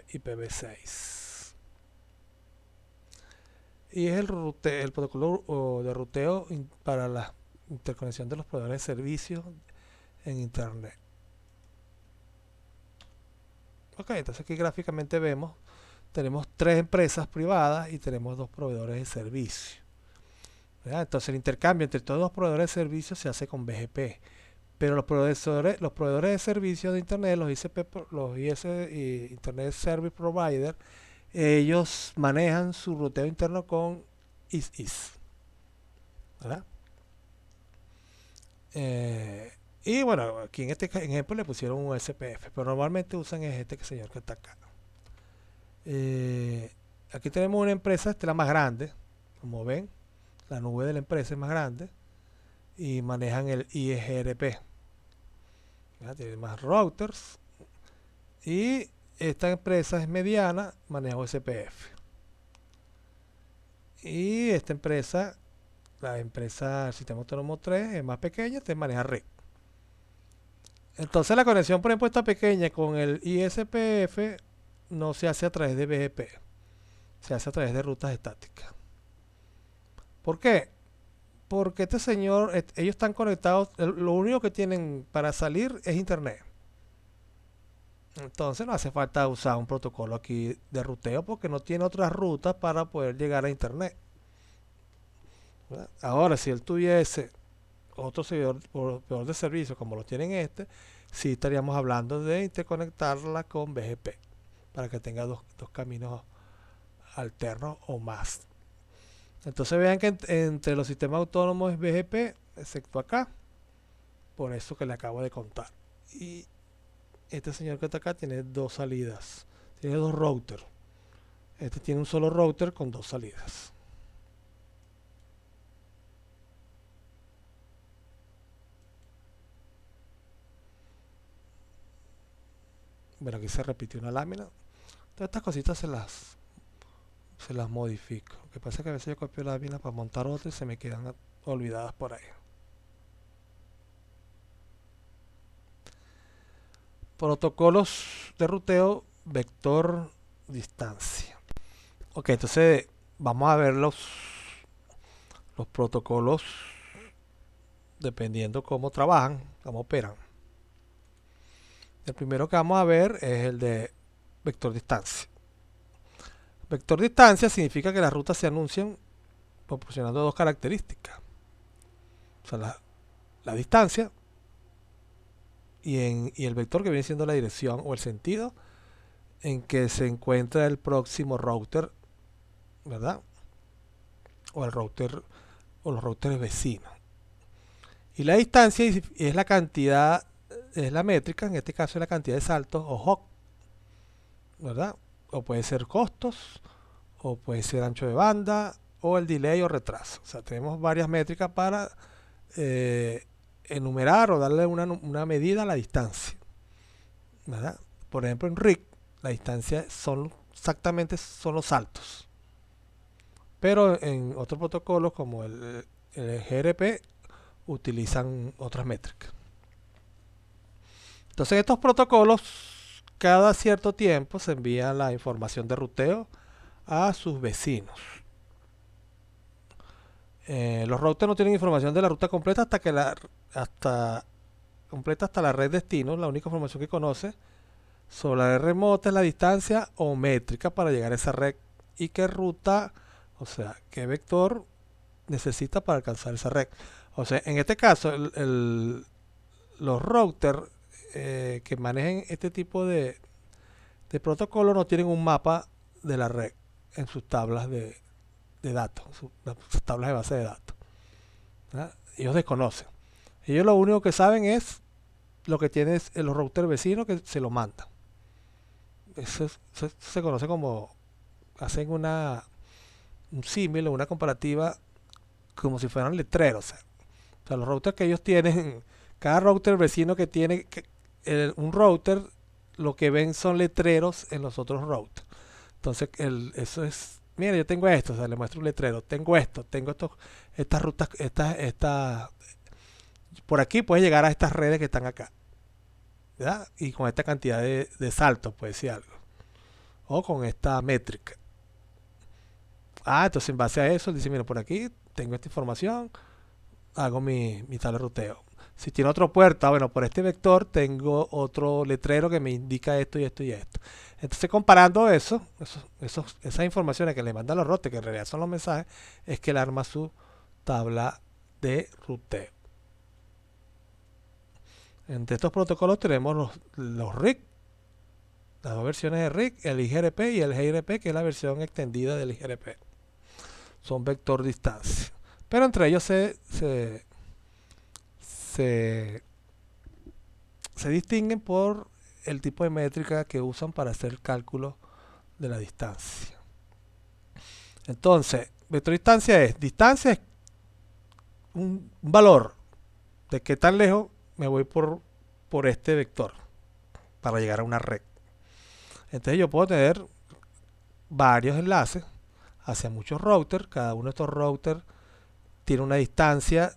IPv6. Y es el protocolo de ruteo para la interconexión de los proveedores de servicios en Internet. Ok, entonces aquí gráficamente vemos, tenemos tres empresas privadas y tenemos dos proveedores de servicio. ¿Verdad? Entonces el intercambio entre todos los proveedores de servicios se hace con BGP. Pero los proveedores de servicios de Internet, los Internet Service Provider, ellos manejan su ruteo interno con IS. ¿Verdad? Y bueno, aquí en este ejemplo le pusieron un SPF, pero normalmente usan este señor que está acá. Aquí tenemos una empresa, esta es la más grande, como ven, la nube de la empresa es más grande y manejan el IGRP. Tiene más routers y esta empresa es mediana, maneja SPF. Y esta empresa, la empresa del Sistema Autónomo 3, es más pequeña, te maneja RIG. Entonces la conexión, por ejemplo, esta pequeña con el ISPF no se hace a través de BGP, se hace a través de rutas estáticas. ¿Por qué? Porque este señor, ellos están conectados, lo único que tienen para salir es Internet. Entonces no hace falta usar un protocolo aquí de ruteo porque no tiene otras rutas para poder llegar a Internet. ¿Verdad? Ahora, si él tuviese otro proveedor de servicio como lo tienen sí estaríamos hablando de interconectarla con BGP para que tenga dos caminos alternos o más. Entonces vean que entre los sistemas autónomos es BGP, excepto acá, por eso que le acabo de contar. Y este señor que está acá tiene dos salidas, tiene dos routers. Este tiene un solo router con dos salidas. Bueno, aquí se repitió una lámina. Todas estas cositas se las modifico. Lo que pasa es que a veces yo copio láminas para montar otra y se me quedan olvidadas por ahí. Protocolos de ruteo vector distancia. Ok, entonces vamos a ver los protocolos dependiendo cómo trabajan, cómo operan. El primero que vamos a ver es el de vector distancia. Vector distancia significa que las rutas se anuncian proporcionando dos características. O sea, la distancia y el vector que viene siendo la dirección o el sentido en que se encuentra el próximo router, ¿verdad? O el router o los routers vecinos. Y la distancia es la cantidad, es la métrica, en este caso es la cantidad de saltos o hop, ¿verdad? O puede ser costos, o puede ser ancho de banda, o el delay o retraso. O sea, tenemos varias métricas para enumerar o darle una medida a la distancia, ¿verdad? Por ejemplo, en RIG, la distancia son los saltos. Pero en otros protocolos, como el GRP, utilizan otras métricas. Entonces, estos protocolos, cada cierto tiempo se envía la información de ruteo a sus vecinos. Los routers no tienen información de la ruta completa hasta completa hasta la red destino. La única información que conoce sobre la red remota es la distancia o métrica para llegar a esa red y qué ruta, o sea, qué vector necesita para alcanzar esa red. O sea, en este caso, los routers que manejen este tipo de protocolo no tienen un mapa de la red en sus tablas de datos, sus tablas de base de datos. ¿Verdad? Ellos desconocen. Ellos lo único que saben es lo que tiene los routers vecinos que se lo mandan. Eso se conoce como, hacen un símil o una comparativa como si fueran letreros. O sea, los routers que ellos tienen, cada router vecino que tiene un router, lo que ven son letreros en los otros routers. Entonces, eso es, mira, yo tengo esto, o sea, le muestro un letrero, tengo esto, tengo estas rutas, por aquí puedes llegar a estas redes que están acá, ¿verdad? Y con esta cantidad de saltos, puede decir algo. O con esta métrica. Entonces en base a eso, dice, mira, por aquí tengo esta información, hago mi tal ruteo. Si tiene otra puerta, bueno, por este vector tengo otro letrero que me indica esto y esto y esto. Entonces comparando esas informaciones que le mandan los routers, que en realidad son los mensajes, es que él arma su tabla de ruteo. Entre estos protocolos tenemos los RIC, las dos versiones de RIC, el IGRP y el GRP, que es la versión extendida del IGRP. Son vector distancia. Pero entre ellos se distinguen por el tipo de métrica que usan para hacer el cálculo de la distancia. Entonces, vector distancia es un valor de qué tan lejos me voy por este vector para llegar a una red. Entonces yo puedo tener varios enlaces hacia muchos routers. Cada uno de estos routers tiene una distancia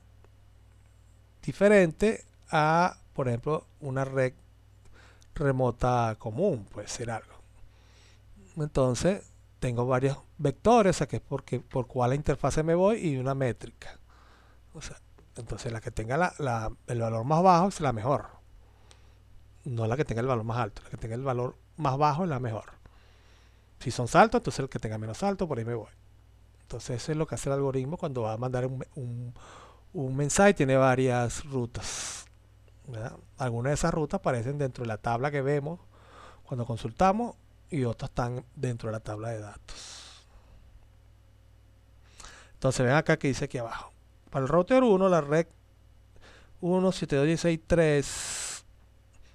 diferente a, por ejemplo, una red remota común, puede ser algo. Entonces tengo varios vectores, o sea, que es por cuál interfase me voy y una métrica. O sea, entonces la que tenga el valor más bajo es la mejor. No la que tenga el valor más alto. La que tenga el valor más bajo es la mejor. Si son saltos, entonces el que tenga menos salto, por ahí me voy. Entonces eso es lo que hace el algoritmo cuando va a mandar un mensaje. Tiene varias rutas, ¿verdad? Algunas de esas rutas aparecen dentro de la tabla que vemos cuando consultamos y otras están dentro de la tabla de datos. Entonces ven acá que dice aquí abajo. Para el router 1, la red 172.16.3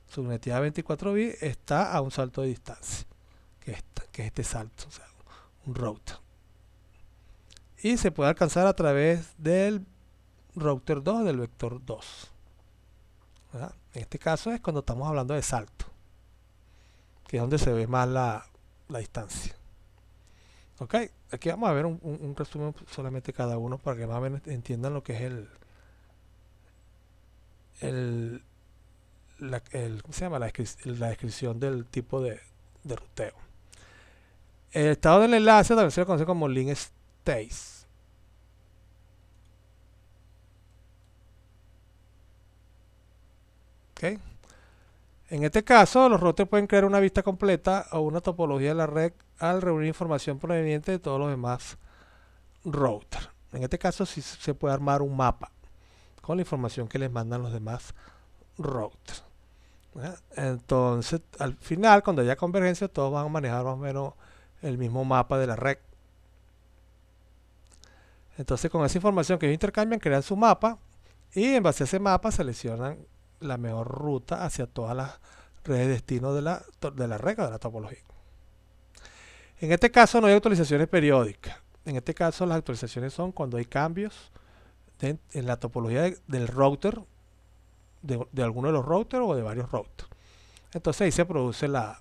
subnetida 24 bits está a un salto de distancia, que es este salto, o sea, un router. Y se puede alcanzar a través del router 2 del vector 2. ¿Verdad? En este caso es cuando estamos hablando de salto, que es donde se ve más la distancia. Ok, aquí vamos a ver un resumen solamente cada uno para que más o menos entiendan lo que es ¿cómo se llama? La descripción del tipo de ruteo. El estado del enlace también se lo conoce como link state. ¿Okay? En este caso, los routers pueden crear una vista completa o una topología de la red al reunir información proveniente de todos los demás routers. En este caso, sí se puede armar un mapa con la información que les mandan los demás routers. ¿Verdad? Entonces, al final, cuando haya convergencia, todos van a manejar más o menos el mismo mapa de la red. Entonces, con esa información que ellos intercambian, crean su mapa y en base a ese mapa seleccionan la mejor ruta hacia todas las redes de destino de la red o de la topología. En este caso no hay actualizaciones periódicas. En este caso las actualizaciones son cuando hay cambios en la topología del router, de alguno de los routers o de varios routers. Entonces ahí se produce la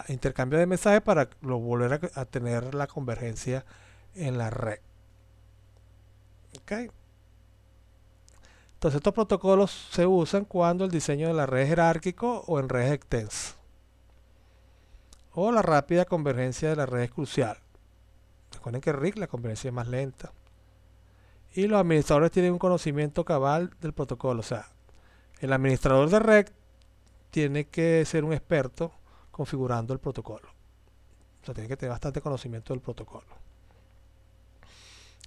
intercambio de mensajes para volver a tener la convergencia en la red. ¿Okay? Entonces estos protocolos se usan cuando el diseño de la red es jerárquico o en redes extensas. O la rápida convergencia de la red es crucial. Recuerden que RIC la convergencia es más lenta. y los administradores tienen un conocimiento cabal del protocolo. O sea, el administrador de red tiene que ser un experto configurando el protocolo. O sea, tiene que tener bastante conocimiento del protocolo.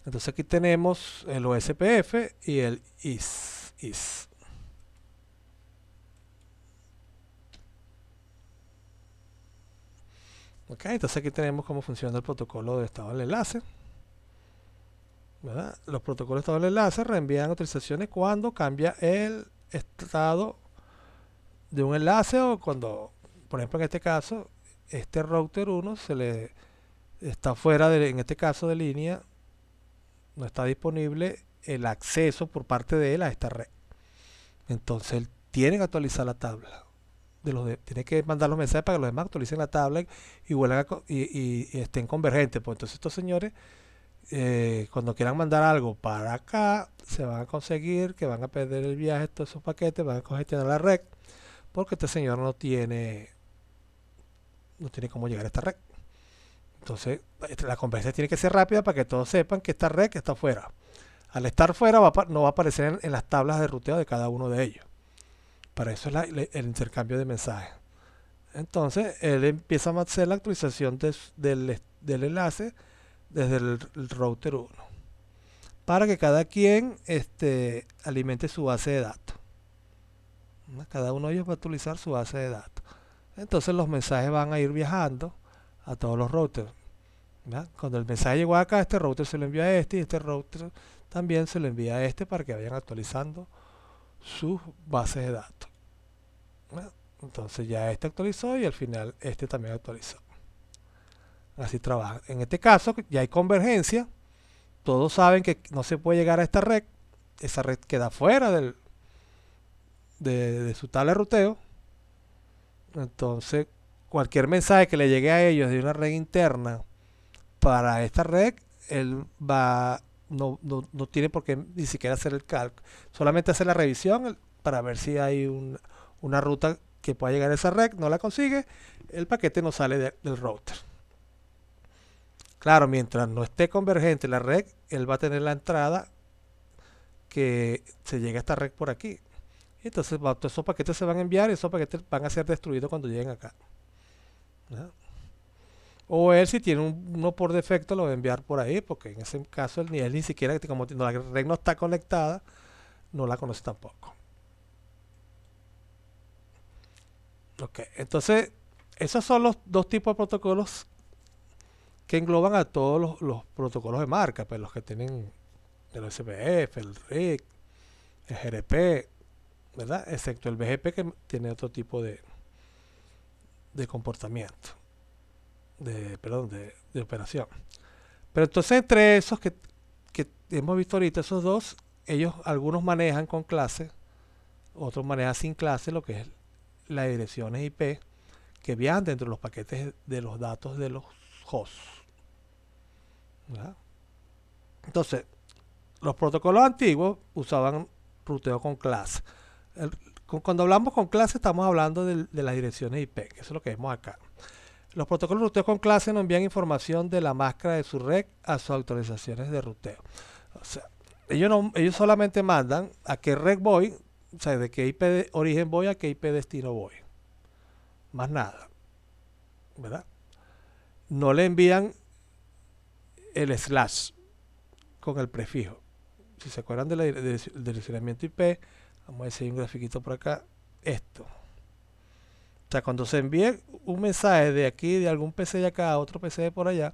Entonces aquí tenemos el OSPF y el IS. Ok, entonces aquí tenemos cómo funciona el protocolo de estado del enlace. ¿Verdad? Los protocolos de estado del enlace reenvían autorizaciones cuando cambia el estado de un enlace o cuando, por ejemplo, en este caso, este router 1 se le está fuera de, en este caso de línea, no está disponible el acceso por parte de él a esta red. Entonces él tiene que actualizar la tabla. Tiene que mandar los mensajes para que los demás actualicen la tabla y vuelvan y estén convergentes. Pues entonces estos señores, cuando quieran mandar algo para acá, se van a conseguir que van a perder el viaje, todos esos paquetes, van a congestionar la red, porque este señor no tiene cómo llegar a esta red. Entonces, la conversación tiene que ser rápida para que todos sepan que esta red que está fuera. Al estar fuera no va a aparecer en las tablas de ruteo de cada uno de ellos. Para eso es el intercambio de mensajes. Entonces, él empieza a hacer la actualización del enlace desde el router 1. Para que cada quien alimente su base de datos. Cada uno de ellos va a actualizar su base de datos. Entonces los mensajes van a ir viajando a todos los routers. ¿Verdad? Cuando el mensaje llegó acá, este router se lo envía a este y este router también se lo envía a este para que vayan actualizando sus bases de datos. ¿Verdad? Entonces ya este actualizó y al final este también actualizó. Así trabaja. En este caso ya hay convergencia. Todos saben que no se puede llegar a esta red. Esa red queda fuera de su tabla de ruteo. Entonces cualquier mensaje que le llegue a ellos de una red interna para esta red, él no tiene por qué ni siquiera hacer el cálculo, solamente hacer la revisión para ver si hay una ruta que pueda llegar a esa red, no la consigue, el paquete no sale del router. Claro, mientras no esté convergente la red, él va a tener la entrada que se llegue a esta red por aquí. Entonces todos esos paquetes se van a enviar y esos paquetes van a ser destruidos cuando lleguen acá. ¿No? O él, si tiene uno por defecto, lo va a enviar por ahí, porque en ese caso él ni siquiera, como la red no está conectada, no la conoce tampoco. Ok, entonces esos son los dos tipos de protocolos que engloban a todos los protocolos de marca, pues los que tienen el SPF, el RIC, el GRP, ¿verdad? Excepto el BGP que tiene otro tipo de comportamiento, de operación. Pero entonces entre esos que hemos visto ahorita, esos dos, algunos manejan con clase, otros manejan sin clase lo que es las direcciones IP que viajan dentro de los paquetes de los datos de los hosts. ¿Verdad? Entonces, los protocolos antiguos usaban ruteo con clase. Cuando hablamos con clase estamos hablando de las direcciones IP, que eso es lo que vemos acá. Los protocolos de ruteo con clase nos envían información de la máscara de su red a sus autorizaciones de ruteo. O sea, ellos solamente mandan a qué red voy, o sea, de qué IP de origen voy a qué IP destino voy. Más nada. ¿Verdad? No le envían el slash con el prefijo. Si se acuerdan del direccionamiento IP, vamos a decir un grafiquito por acá, esto. O sea, cuando se envíe un mensaje de aquí, de algún PC de acá a otro PC de por allá,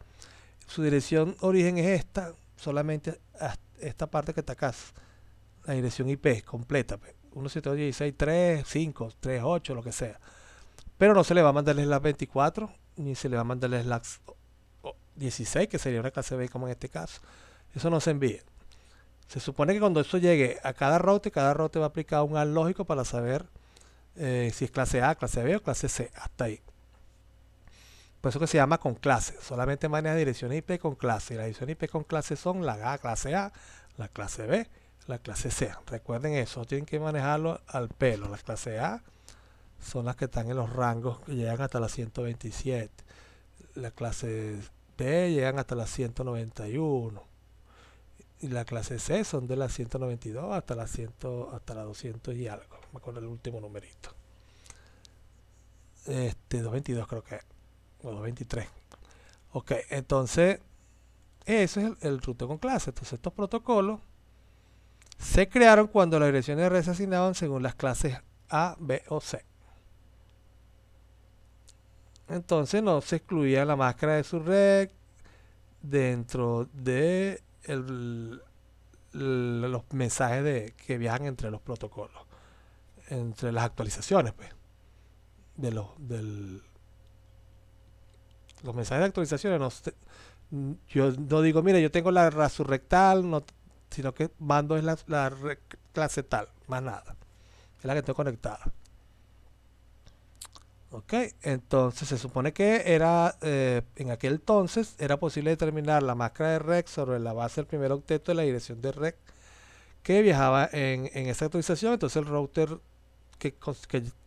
su dirección origen es esta, solamente esta parte que está acá, la dirección IP completa, 172.16.3.5.3.8, lo que sea. Pero no se le va a mandar el slash 24, ni se le va a mandar el slash 16, que sería una clase B como en este caso. Eso no se envía. Se supone que cuando eso llegue a cada router va a aplicar un AND lógico para saber si es clase A, clase B o clase C, hasta ahí. Por eso que se llama con clase. Solamente maneja direcciones IP con clase. Y las direcciones IP con clase son la clase A, la clase B, la clase C. Recuerden eso, tienen que manejarlo al pelo. La clase A son las que están en los rangos que llegan hasta la 127. La clase B llegan hasta la 191. y la clase C son de la 192 hasta la 100, hasta la 200 y algo. Me acuerdo el último numerito. 222 creo que es, o 223. Ok, entonces ese es el ruteo con clase. Entonces estos protocolos se crearon cuando las direcciones de red se asignaban según las clases A, B o C. Entonces no se excluía la máscara de su red dentro de los mensajes que viajan entre los protocolos, entre las actualizaciones, pues, de los mensajes de actualizaciones. Yo no digo, mire, yo tengo la resurrectal, no, sino que mando es la clase tal, más nada. Es la que estoy conectada. Ok, entonces se supone que era en aquel entonces era posible determinar la máscara de REC sobre la base del primer octeto de la dirección de REC que viajaba en esa actualización. Entonces el router que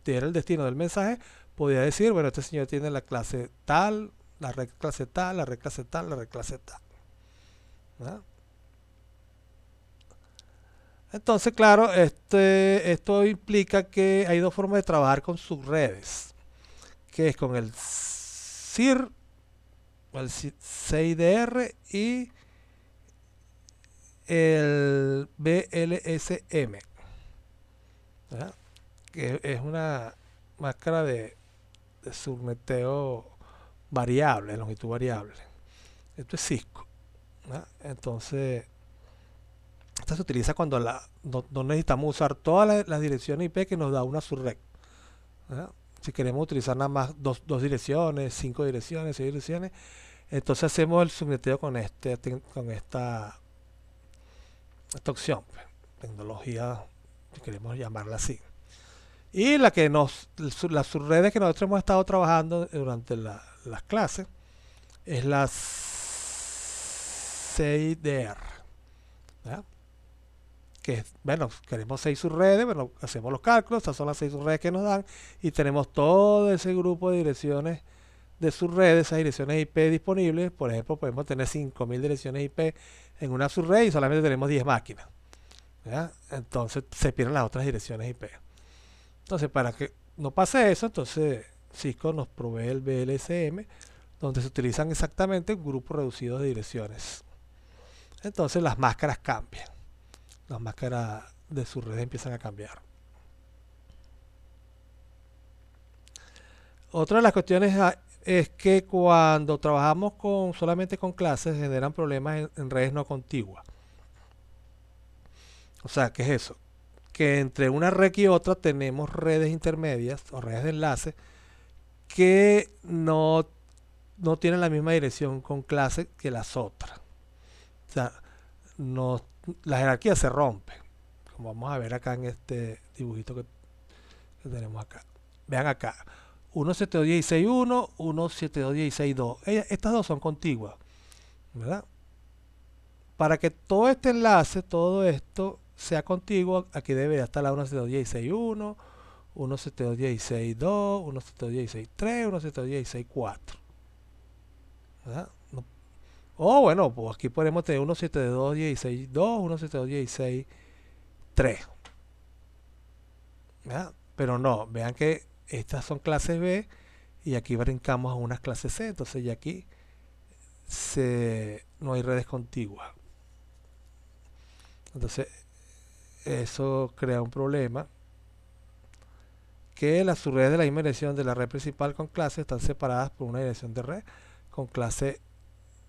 era el destino del mensaje podía decir, bueno, este señor tiene la clase tal, la red clase tal, la red clase tal, la red clase tal. ¿Verdad? Entonces, claro, esto implica que hay dos formas de trabajar con subredes, que es con el CIR, el CIDR y el BLSM, ¿verdad? Que es una máscara de subneteo variable, longitud variable. Esto es Cisco, ¿verdad? Entonces, esta se utiliza cuando no necesitamos usar todas las direcciones IP que nos da una subred, ¿verdad? Si queremos utilizar nada más dos direcciones, 5 direcciones, 6 direcciones, entonces hacemos el subneteo con esta opción, pues, tecnología, si queremos llamarla así. Y las subredes que nosotros hemos estado trabajando durante las clases es la CIDR, ¿verdad? Que bueno, queremos 6 subredes, bueno, hacemos los cálculos, estas son las 6 subredes que nos dan y tenemos todo ese grupo de direcciones de subredes, esas direcciones IP disponibles. Por ejemplo, podemos tener 5000 direcciones IP en una subred y solamente tenemos 10 máquinas, ¿verdad? Entonces se pierden las otras direcciones IP. Entonces, para que no pase eso, entonces Cisco nos provee el BLSM, donde se utilizan exactamente un grupo reducido de direcciones. Entonces las máscaras cambian. Las máscaras de su red empiezan a cambiar. Otra de las cuestiones es que cuando trabajamos solamente con clases generan problemas en redes no contiguas. O sea, ¿qué es eso? Que entre una red y otra tenemos redes intermedias o redes de enlace que no tienen la misma dirección con clase que las otras. O sea, la jerarquía se rompe, como vamos a ver acá en este dibujito que tenemos acá. Vean acá, 172.16.1, 172.16.2. Estas dos son contiguas, ¿verdad? Para que todo este enlace, todo esto sea contiguo, aquí debería estar la 172.16.1, 172.16.2, 172.16.3, 172.16.4, ¿verdad? O bueno, pues aquí podemos tener 172.16.2, 172.16.3, ¿verdad? Pero no, vean que estas son clases B y aquí brincamos a unas clases C, entonces ya aquí no hay redes contiguas. Entonces eso crea un problema, que las subredes de la misma dirección de la red principal con clase están separadas por una dirección de red con clase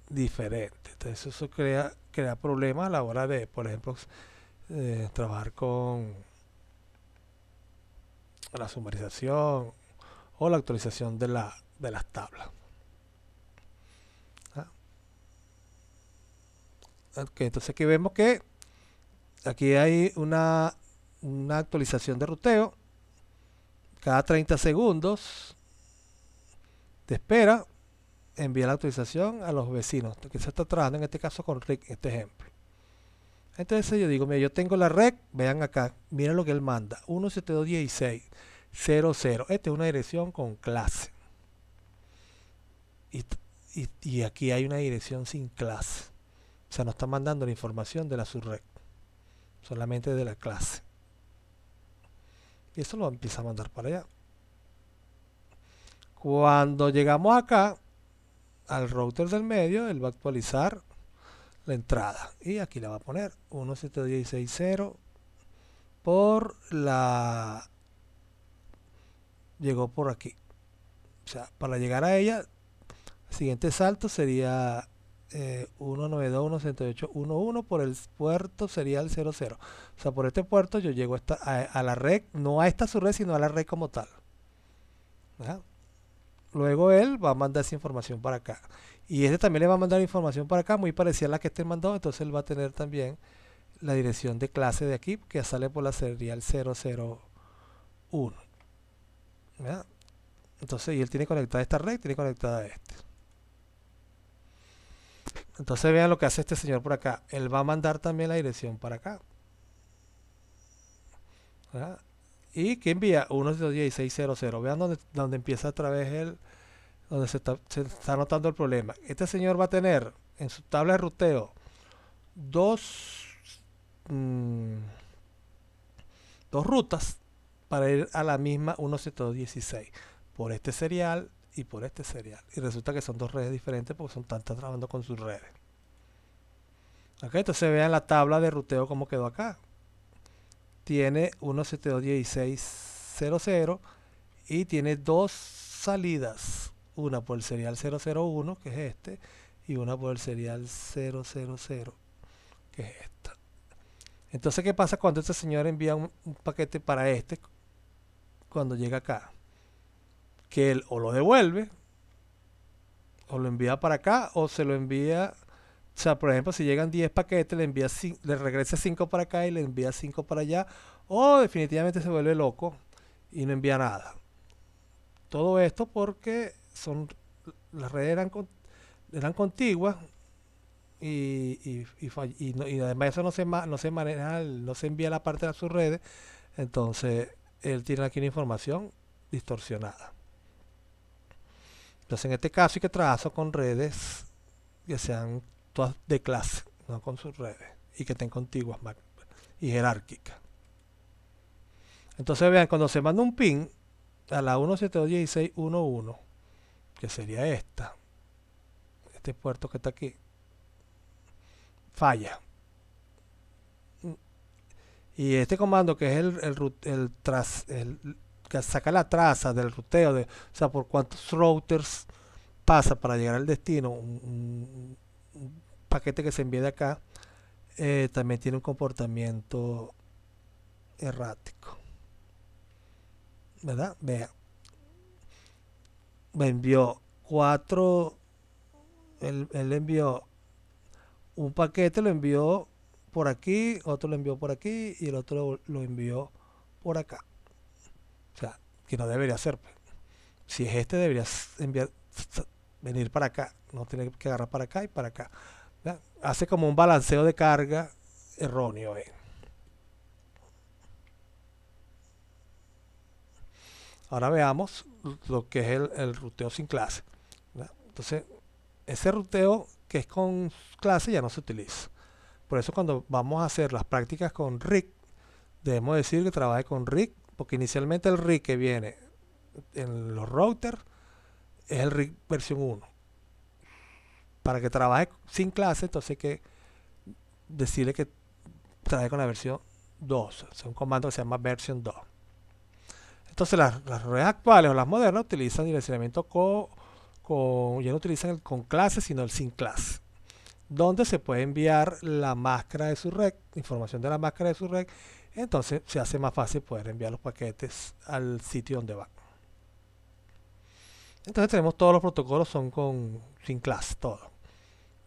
diferente. Entonces eso crea problemas a la hora de, por ejemplo, trabajar con la sumarización o la actualización de las tablas. ¿Ah? Okay, entonces aquí vemos que aquí hay una actualización de ruteo cada 30 segundos de espera. Envía la actualización a los vecinos que se está trabajando en este caso con Rick, este ejemplo. Entonces yo digo, mira, yo tengo la red, vean acá, miren lo que él manda, 172.16.00. Esta es una dirección con clase. Y aquí hay una dirección sin clase. O sea, no está mandando la información de la subred, solamente de la clase. Y eso lo empieza a mandar para allá. Cuando llegamos acá, al router del medio, él va a actualizar la entrada. Y aquí la va a poner 172.16.0 por la... Llegó por aquí. O sea, para llegar a ella, el siguiente salto sería 192.168.1.1 por el puerto sería el 00. O sea, por este puerto yo llego a la red, no a esta subred, sino a la red como tal. ¿Verdad? Luego él va a mandar esa información para acá. Y este también le va a mandar información para acá, muy parecida a la que este mandó. Entonces él va a tener también la dirección de clase de aquí, que sale por la serial 001. ¿Verdad? Entonces, y él tiene conectada esta red, tiene conectada este. Entonces vean lo que hace este señor por acá. Él va a mandar también la dirección para acá. ¿Verdad? Y que envía 1.16.0.0. Vean donde empieza a través el, donde se está notando el problema. Este señor va a tener en su tabla de ruteo dos, mm, dos rutas para ir a la misma 1.7.2.16 por este serial y por este serial. Y resulta que son dos redes diferentes porque están trabajando con sus redes. Ok, entonces vean la tabla de ruteo como quedó acá. Tiene 1.7.2.16.00 y tiene dos salidas. Una por el serial 001, que es este, y una por el serial 000, que es esta. Entonces, ¿qué pasa cuando este señor envía un paquete para este cuando llega acá? Que él o lo devuelve, o lo envía para acá, o se lo envía. O sea, por ejemplo, si llegan 10 paquetes, le regresa 5 para acá y le envía 5 para allá, o definitivamente se vuelve loco y no envía nada. Todo esto porque las redes eran contiguas y además eso no se maneja, no se envía la parte de sus redes, entonces él tiene aquí una información distorsionada. Entonces en este caso hay que trabajar con redes que sean todas de clase, no con sus redes, y que estén contiguas y jerárquicas. Entonces vean, cuando se manda un ping a la 172.16.1.1, que sería este puerto que está aquí, falla. Y este comando que es el que saca la traza del ruteo, o sea, por cuántos routers pasa para llegar al destino, un paquete que se envía de acá, también tiene un comportamiento errático. ¿Verdad? Vea, me envió él envió un paquete, lo envió por aquí, otro lo envió por aquí y el otro lo envió por acá. O sea, que no debería ser. Pues. Si es este, deberías venir para acá. No tiene que agarrar para acá y para acá. ¿Verdad? Hace como un balanceo de carga erróneo. Ahora veamos lo que es el ruteo sin clase. ¿Verdad? Entonces, ese ruteo que es con clase ya no se utiliza. Por eso cuando vamos a hacer las prácticas con RIC, debemos decir que trabaje con RIC, porque inicialmente el RIC que viene en los routers es el RIC versión 1. Para que trabaje sin clase, entonces hay que decirle que trabaje con la versión 2. Es un comando que se llama version 2. Entonces las redes actuales o las modernas utilizan direccionamiento ya no utilizan el con clase, sino el sin clase. Donde se puede enviar la máscara de su red, información de la máscara de su red. Entonces se hace más fácil poder enviar los paquetes al sitio donde van. Entonces tenemos todos los protocolos son sin clase, todos.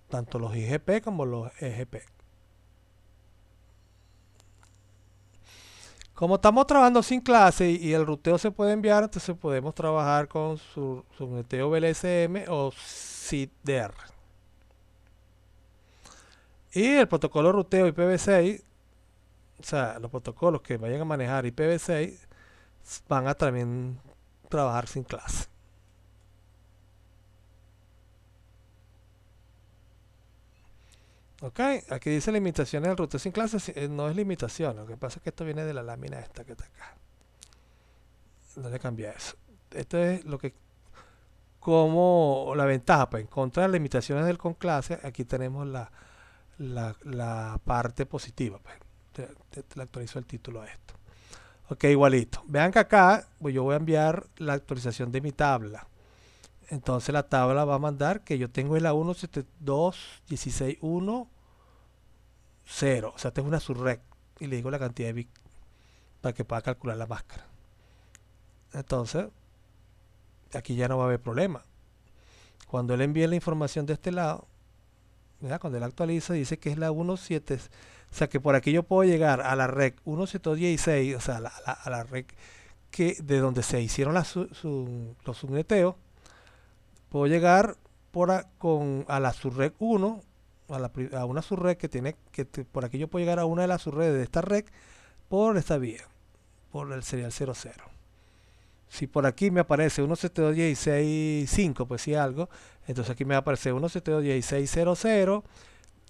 Tanto los IGP como los EGP. Como estamos trabajando sin clase y el ruteo se puede enviar, entonces podemos trabajar con su neteo VLSM o SIDR. Y el protocolo ruteo IPv6, o sea, los protocolos que vayan a manejar IPv6 van a también trabajar sin clase. Ok, aquí dice limitaciones del router sin clase, no es limitación, lo que pasa es que esto viene de la lámina esta que está acá. No le cambia eso. Esto es lo que, como la ventaja, pues en contra de las limitaciones del con clase, aquí tenemos la parte positiva. Pues. Le actualizo el título a esto. Ok, igualito. Vean que acá pues yo voy a enviar la actualización de mi tabla. Entonces la tabla va a mandar que yo tengo la 172.16.1.0. O sea, tengo una surrec. Y le digo la cantidad de bits para que pueda calcular la máscara. Entonces, aquí ya no va a haber problema. Cuando él envíe la información de este lado, ¿verdad? Cuando él actualiza, dice que es la 17. O sea, que por aquí yo puedo llegar a la rec 172.16, o sea, a la rec que, de donde se hicieron los subneteos. Puedo llegar a la subred 1, a una subred que tiene, por aquí yo puedo llegar a una de las subredes de esta red por esta vía, por el serial 00. Si por aquí me aparece 172.16.5, pues si algo, entonces aquí me va a aparecer 172.16.00,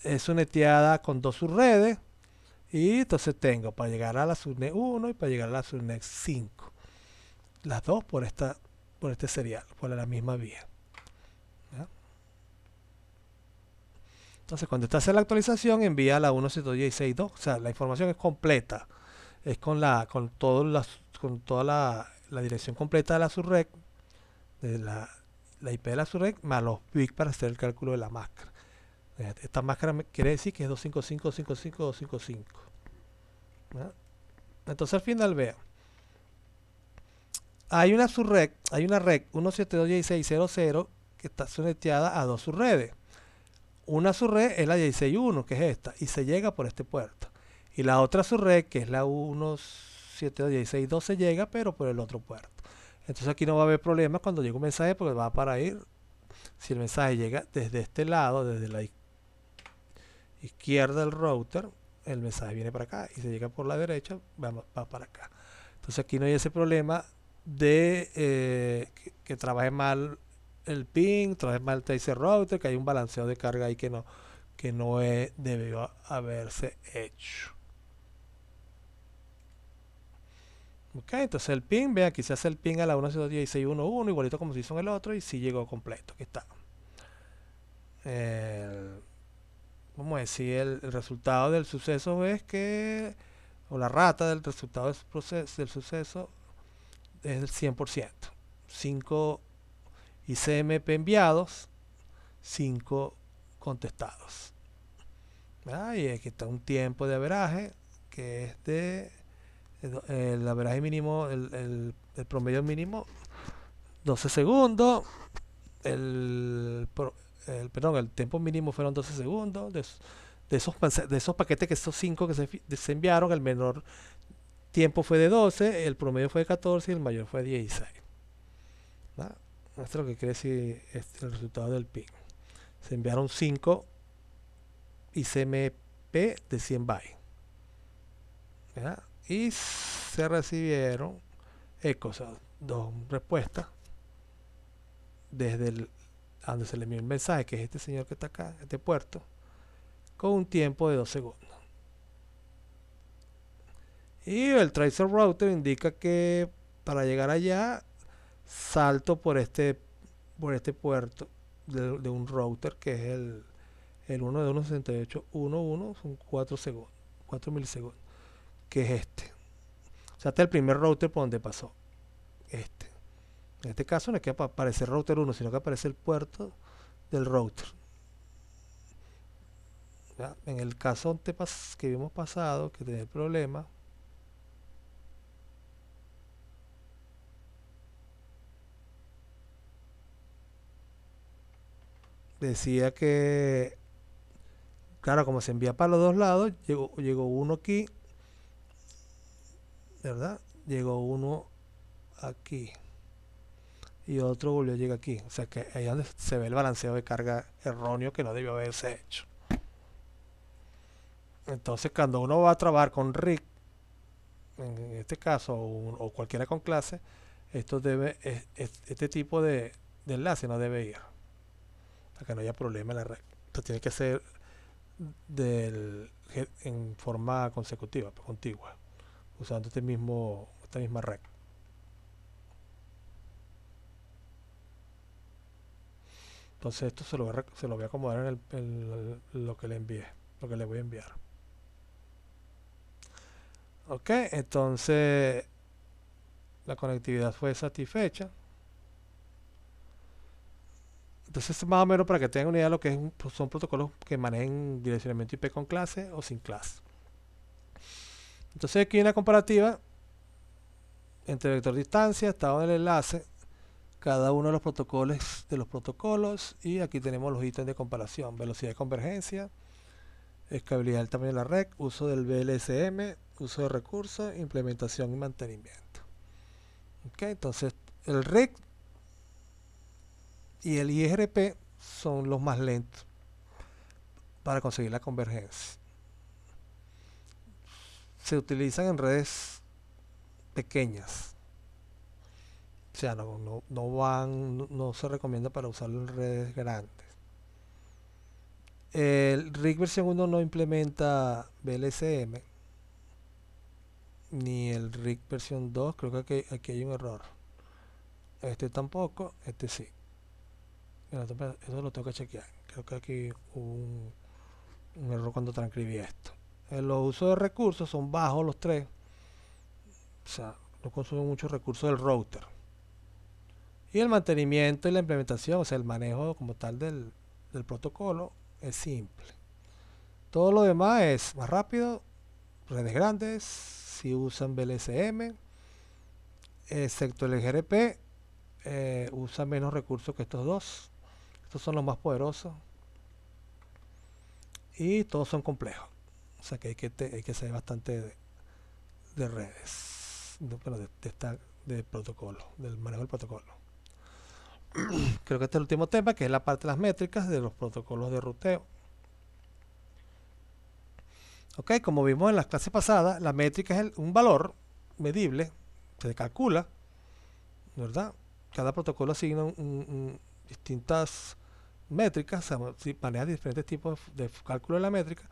es neteada con dos subredes, y entonces tengo para llegar a la subnet 1 y para llegar a la subnet 5. Las dos por este serial, por la misma vía. ¿Ya? Entonces, cuando está haciendo la actualización, envía la 172.16.2. O sea, la información es completa. Es con toda la dirección completa de la subred, de la IP de la subred, más los bits para hacer el cálculo de la máscara. Esta máscara quiere decir que es 255.255.255. ¿Ya? Entonces, al final, vean. Hay una subred, hay una red 172.16.00 que está soneteada a dos subredes. Una subred es la 16.1, que es esta, y se llega por este puerto. Y la otra subred, que es la 172.16.2, se llega, pero por el otro puerto. Entonces aquí no va a haber problema cuando llegue un mensaje, porque va para ir. Si el mensaje llega desde este lado, desde la izquierda del router, el mensaje viene para acá. Y si llega por la derecha, va para acá. Entonces aquí no hay ese problema de que trabaje mal el ping, trabaje mal el tracer router, que hay un balanceo de carga ahí que no debió haberse hecho. Ok, entonces el ping, vean, aquí se hace el ping a la 1.1.16.1.1, igualito como se hizo en el otro, y sí llegó completo. Aquí está. Vamos a decir, el resultado del suceso es que, o la rata del resultado del suceso es del 100%. 5 ICMP enviados, 5 contestados. ¿Verdad? Y aquí está un tiempo de averaje que es de el averaje mínimo, el promedio mínimo 12 segundos, perdón, el tiempo mínimo fueron 12 segundos. De esos paquetes, que esos 5 que se enviaron, el menor tiempo fue de 12, el promedio fue de 14 y el mayor fue de 16. ¿Verdad? Esto es lo que quiere decir el resultado del PIN. Se enviaron 5 ICMP de 100 bytes. ¿Verdad? Y se recibieron ecos, o sea, dos respuestas desde a donde se le envió el mensaje, que es este señor que está acá, este puerto, con un tiempo de 2 segundos. Y el tracer router indica que para llegar allá salto por este puerto de un router que es el 1 de 168.11, son 4 segundos, 4 milisegundos, que es este. O sea, este es el primer router por donde pasó. Este. En este caso no es que aparece el router 1, sino que aparece el puerto del router. ¿Ya? En el caso que vimos pasado, que tenía el problema, decía que, claro, como se envía para los dos lados, llegó uno aquí, ¿verdad? Llegó uno aquí y otro volvió a llegar aquí. O sea que ahí es donde se ve el balanceo de carga erróneo que no debió haberse hecho. Entonces, cuando uno va a trabajar con RIC, en este caso, o cualquiera con clase, este tipo de enlace no debe ir, para que no haya problema en la red. Esto tiene que ser en forma consecutiva, contigua, usando esta misma red. Entonces esto se lo voy a acomodar en lo que le envié, lo que le voy a enviar. Ok, entonces la conectividad fue satisfecha. Entonces, más o menos para que tengan una idea de lo que son protocolos que manejen direccionamiento IP con clase o sin clase. Entonces aquí hay una comparativa entre vector distancia, estado del enlace, cada uno de los protocolos, y aquí tenemos los ítems de comparación: velocidad de convergencia, escalabilidad del tamaño de la red, uso del VLSM, uso de recursos, implementación y mantenimiento. Okay, entonces el RIC y el IRP son los más lentos para conseguir la convergencia. Se utilizan en redes pequeñas, o sea, no se recomienda para usarlo en redes grandes. El RIC versión 1 no implementa VLSM, ni el RIC versión 2, creo que aquí hay un error. Este tampoco, este sí. Eso lo tengo que chequear. Creo que aquí hubo un error cuando transcribí esto. Los usos de recursos son bajos los tres. O sea, no consumen muchos recursos del router. Y el mantenimiento y la implementación, o sea, el manejo como tal del protocolo, es simple. Todo lo demás es más rápido, redes grandes, si usan VLSM, excepto el GRP, usa menos recursos que estos dos. Estos son los más poderosos. Y todos son complejos. O sea que hay que saber bastante de redes. De protocolo, del manejo del protocolo. Creo que este es el último tema, que es la parte de las métricas de los protocolos de ruteo. Ok, como vimos en las clases pasadas, la métrica es un valor medible, se calcula, ¿verdad? Cada protocolo asigna distintas métricas, maneja diferentes tipos de cálculo de la métrica,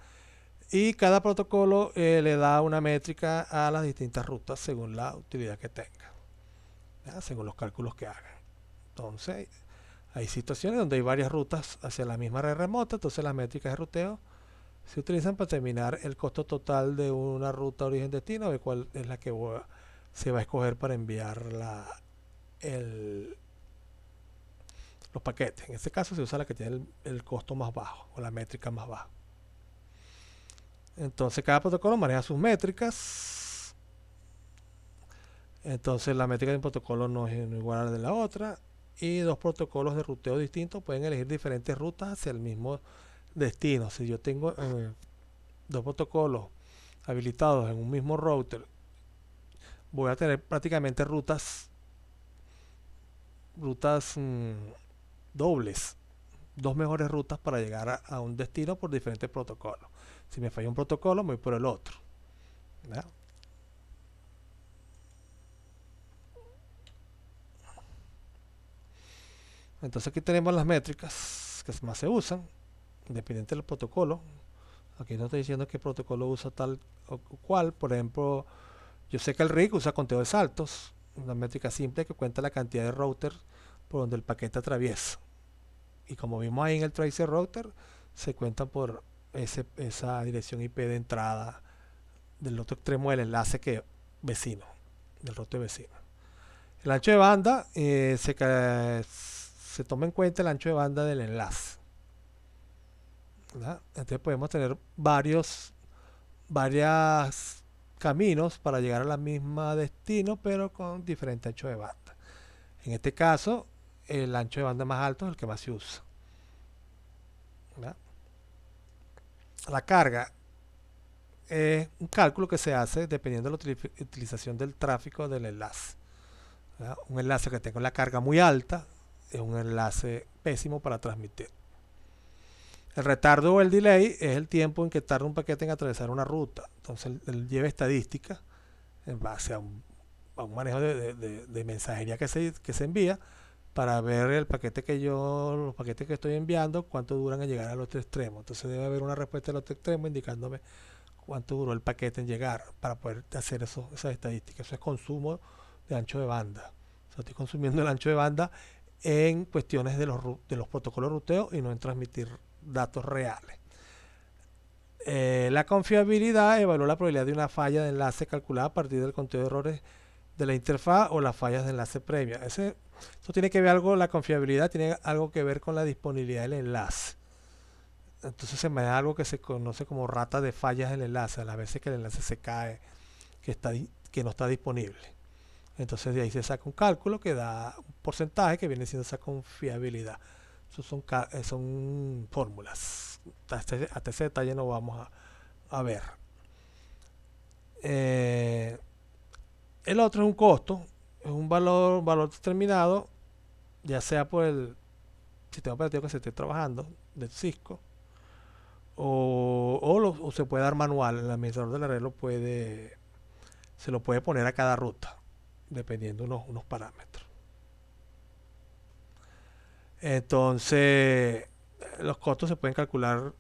y cada protocolo le da una métrica a las distintas rutas según la utilidad que tenga, ¿ya? Según los cálculos que hagan. Entonces, hay situaciones donde hay varias rutas hacia la misma red remota, entonces las métricas de ruteo se utilizan para determinar el costo total de una ruta origen-destino, de cuál es la que se va a escoger para enviar los paquetes. En este caso se usa la que tiene el costo más bajo o la métrica más baja. Entonces cada protocolo maneja sus métricas. Entonces la métrica de un protocolo no es igual a la de la otra. Y dos protocolos de ruteo distintos pueden elegir diferentes rutas hacia el mismo destino. Si yo tengo dos protocolos habilitados en un mismo router, voy a tener prácticamente rutas dobles, dos mejores rutas para llegar a un destino por diferentes protocolos. Si me falla un protocolo, me voy por el otro, ¿verdad? Entonces aquí tenemos las métricas que más se usan, independiente del protocolo. Aquí no estoy diciendo qué protocolo usa tal o cual. Por ejemplo, yo sé que el RIC usa conteo de saltos, una métrica simple que cuenta la cantidad de routers por donde el paquete atraviesa. Y como vimos ahí en el tracer router, se cuenta por esa dirección IP de entrada del otro extremo del enlace vecino, del router vecino. El ancho de banda, se toma en cuenta el ancho de banda del enlace, ¿verdad? Entonces podemos tener varios caminos para llegar a la misma destino, pero con diferente ancho de banda. En este caso, el ancho de banda más alto es el que más se usa, ¿verdad? La carga es un cálculo que se hace dependiendo de la utilización del tráfico del enlace, ¿verdad? Un enlace que tenga la carga muy alta es un enlace pésimo para transmitir. El retardo o el delay es el tiempo en que tarda un paquete en atravesar una ruta. Entonces él lleva estadística en base a un manejo de mensajería que se envía para ver los paquetes que estoy enviando, cuánto duran en llegar al otro extremo. Entonces debe haber una respuesta del otro extremo indicándome cuánto duró el paquete en llegar para poder hacer esas estadísticas. Eso es consumo de ancho de banda. O sea, estoy consumiendo el ancho de banda en cuestiones de los protocolos de ruteo y no en transmitir datos reales. La confiabilidad evalúa la probabilidad de una falla de enlace calculada a partir del conteo de errores de la interfaz o las fallas de enlace previa. Eso tiene que ver algo, la confiabilidad tiene algo que ver con la disponibilidad del enlace. Entonces se me da algo que se conoce como rata de fallas del enlace, a las veces que el enlace se cae, que no está disponible. Entonces de ahí se saca un cálculo que da un porcentaje que viene siendo esa confiabilidad. Eso son fórmulas. Hasta ese detalle no vamos a ver. El otro es un costo, es un valor determinado, ya sea por el sistema operativo que se esté trabajando, del Cisco, o se puede dar manual. El administrador de la red se lo puede poner a cada ruta, dependiendo unos parámetros. Entonces, los costos se pueden calcular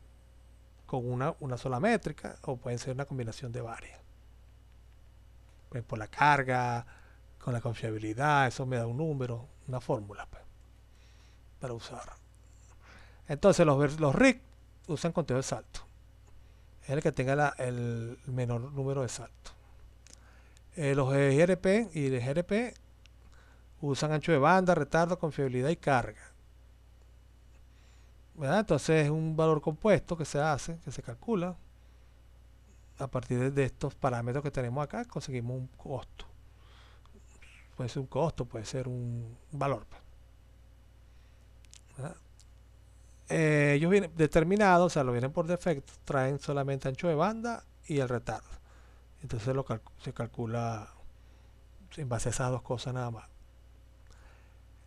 con una sola métrica o pueden ser una combinación de varias. Pues por la carga, con la confiabilidad, eso me da un número, una fórmula pues, para usar. Entonces los RIC usan conteo de salto. Es el que tenga el menor número de saltos. Los ERP y el GRP usan ancho de banda, retardo, confiabilidad y carga. ¿Verdad? Entonces es un valor compuesto que se calcula. A partir de estos parámetros que tenemos acá, conseguimos un costo. Puede ser un costo, puede ser un valor. ¿Verdad? Ellos vienen determinados, o sea, lo vienen por defecto, traen solamente ancho de banda y el retardo. Entonces se calcula en base a esas dos cosas nada más.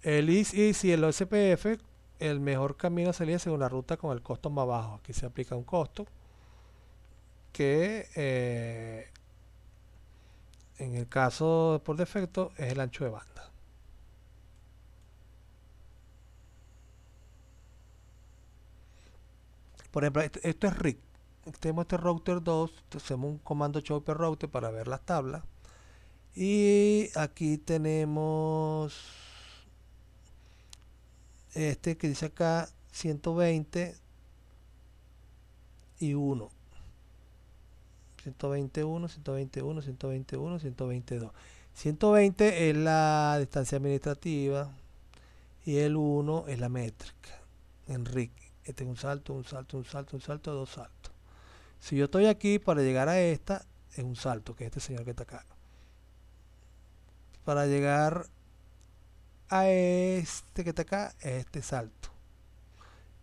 El ISIS y el OSPF, el mejor camino sería según la ruta con el costo más bajo. Aquí se aplica un costo que en el caso por defecto es el ancho de banda. Por ejemplo, esto es RIC. Tenemos este router 2, hacemos un comando chopper router para ver las tablas. Y aquí tenemos este que dice acá 120 y 1. 121, 121, 121, 122. 120 es la distancia administrativa y el 1 es la métrica. En RIC, este es un salto, un salto, un salto, un salto, dos saltos. Si yo estoy aquí para llegar a esta, es un salto, que es este señor que está acá. Para llegar a este que está acá, es este salto.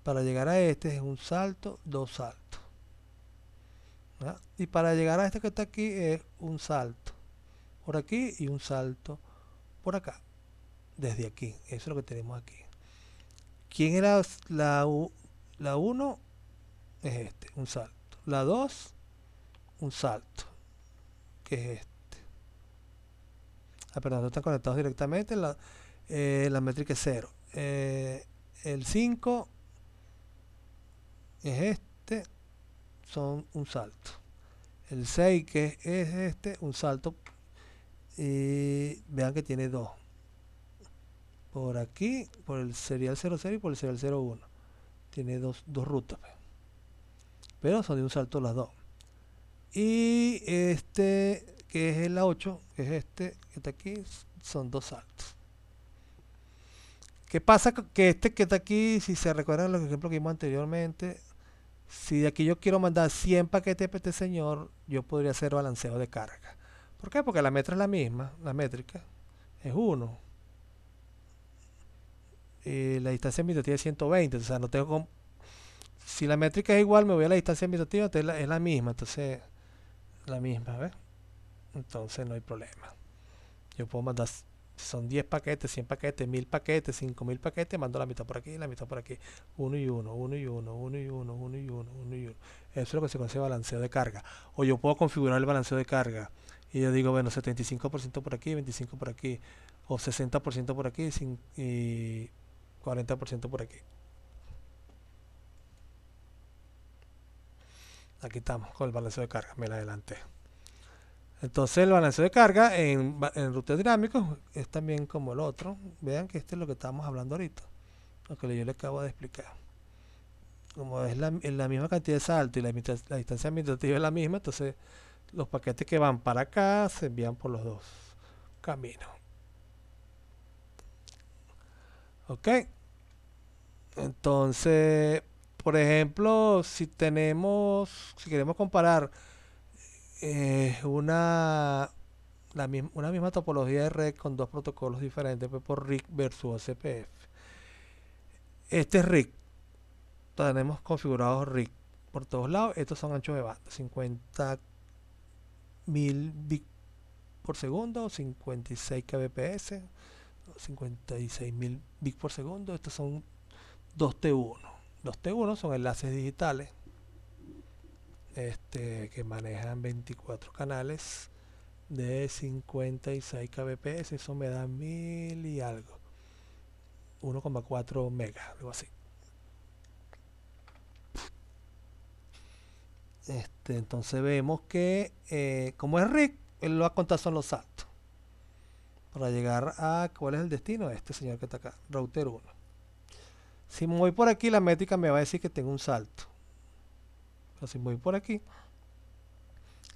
Para llegar a este es un salto, dos saltos. ¿verdad? Y para llegar a este que está aquí es un salto por aquí y un salto por acá. Desde aquí. Eso es lo que tenemos aquí. ¿Quién era la 1? Es este, un salto. La 2, un salto, que es este. Perdón, no están conectados directamente. La métrica es 0. El 5 es este, son un salto. El 6, que es este, un salto. Y vean que tiene 2. Por aquí, por el serial 00 y por el serial 01. Tiene dos rutas. Pero son de un salto las dos. Y este, que es el 8, que es este, que está aquí, son dos saltos. ¿Qué pasa? Que este que está aquí, si se recuerdan los ejemplos que vimos anteriormente, si de aquí yo quiero mandar 100 paquetes para este señor, yo podría hacer balanceo de carga. ¿Por qué? Porque la métrica es la misma, la métrica es 1. Y la distancia administrativa es 120, o sea, no tengo si la métrica es igual, me voy a la distancia administrativa, entonces es la misma, entonces la misma, ¿ves? Entonces no hay problema. Yo puedo mandar, si son 10 paquetes, 100 paquetes, 1000 paquetes, 5000 paquetes, mando la mitad por aquí y la mitad por aquí. 1 y 1, 1 y 1, 1 y 1, 1 y 1, 1 y 1. Eso es lo que se conoce balanceo de carga. O yo puedo configurar el balanceo de carga. Y yo digo, bueno, 75% por aquí, 25% por aquí. o 60% por aquí y 40% por aquí. Aquí estamos con el balanceo de carga, me la adelanté. Entonces el balanceo de carga en rutas dinámicos es también como el otro. Vean que este es lo que estábamos hablando ahorita, lo que yo le acabo de explicar. Como es la misma cantidad de salto y la distancia administrativa es la misma, entonces los paquetes que van para acá se envían por los dos caminos. Ok, entonces, por ejemplo, si queremos comparar una misma topología de red con dos protocolos diferentes, pues por RIC versus OCPF. Este es RIC, tenemos configurados RIC por todos lados. Estos son anchos de banda, 50.000 bits por segundo, 56 kbps, 56.000 bits por segundo. Estos son 2T1. 2T1 son enlaces digitales que manejan 24 canales de 56 kbps. Eso me da 1000 y algo, 1,4 megas, algo así. Entonces vemos que como es RIC, él lo va a contar son los saltos para llegar a cuál es el destino de este señor que está acá, router 1. Si me voy por aquí, la métrica me va a decir que tengo un salto. Pero si me voy por aquí,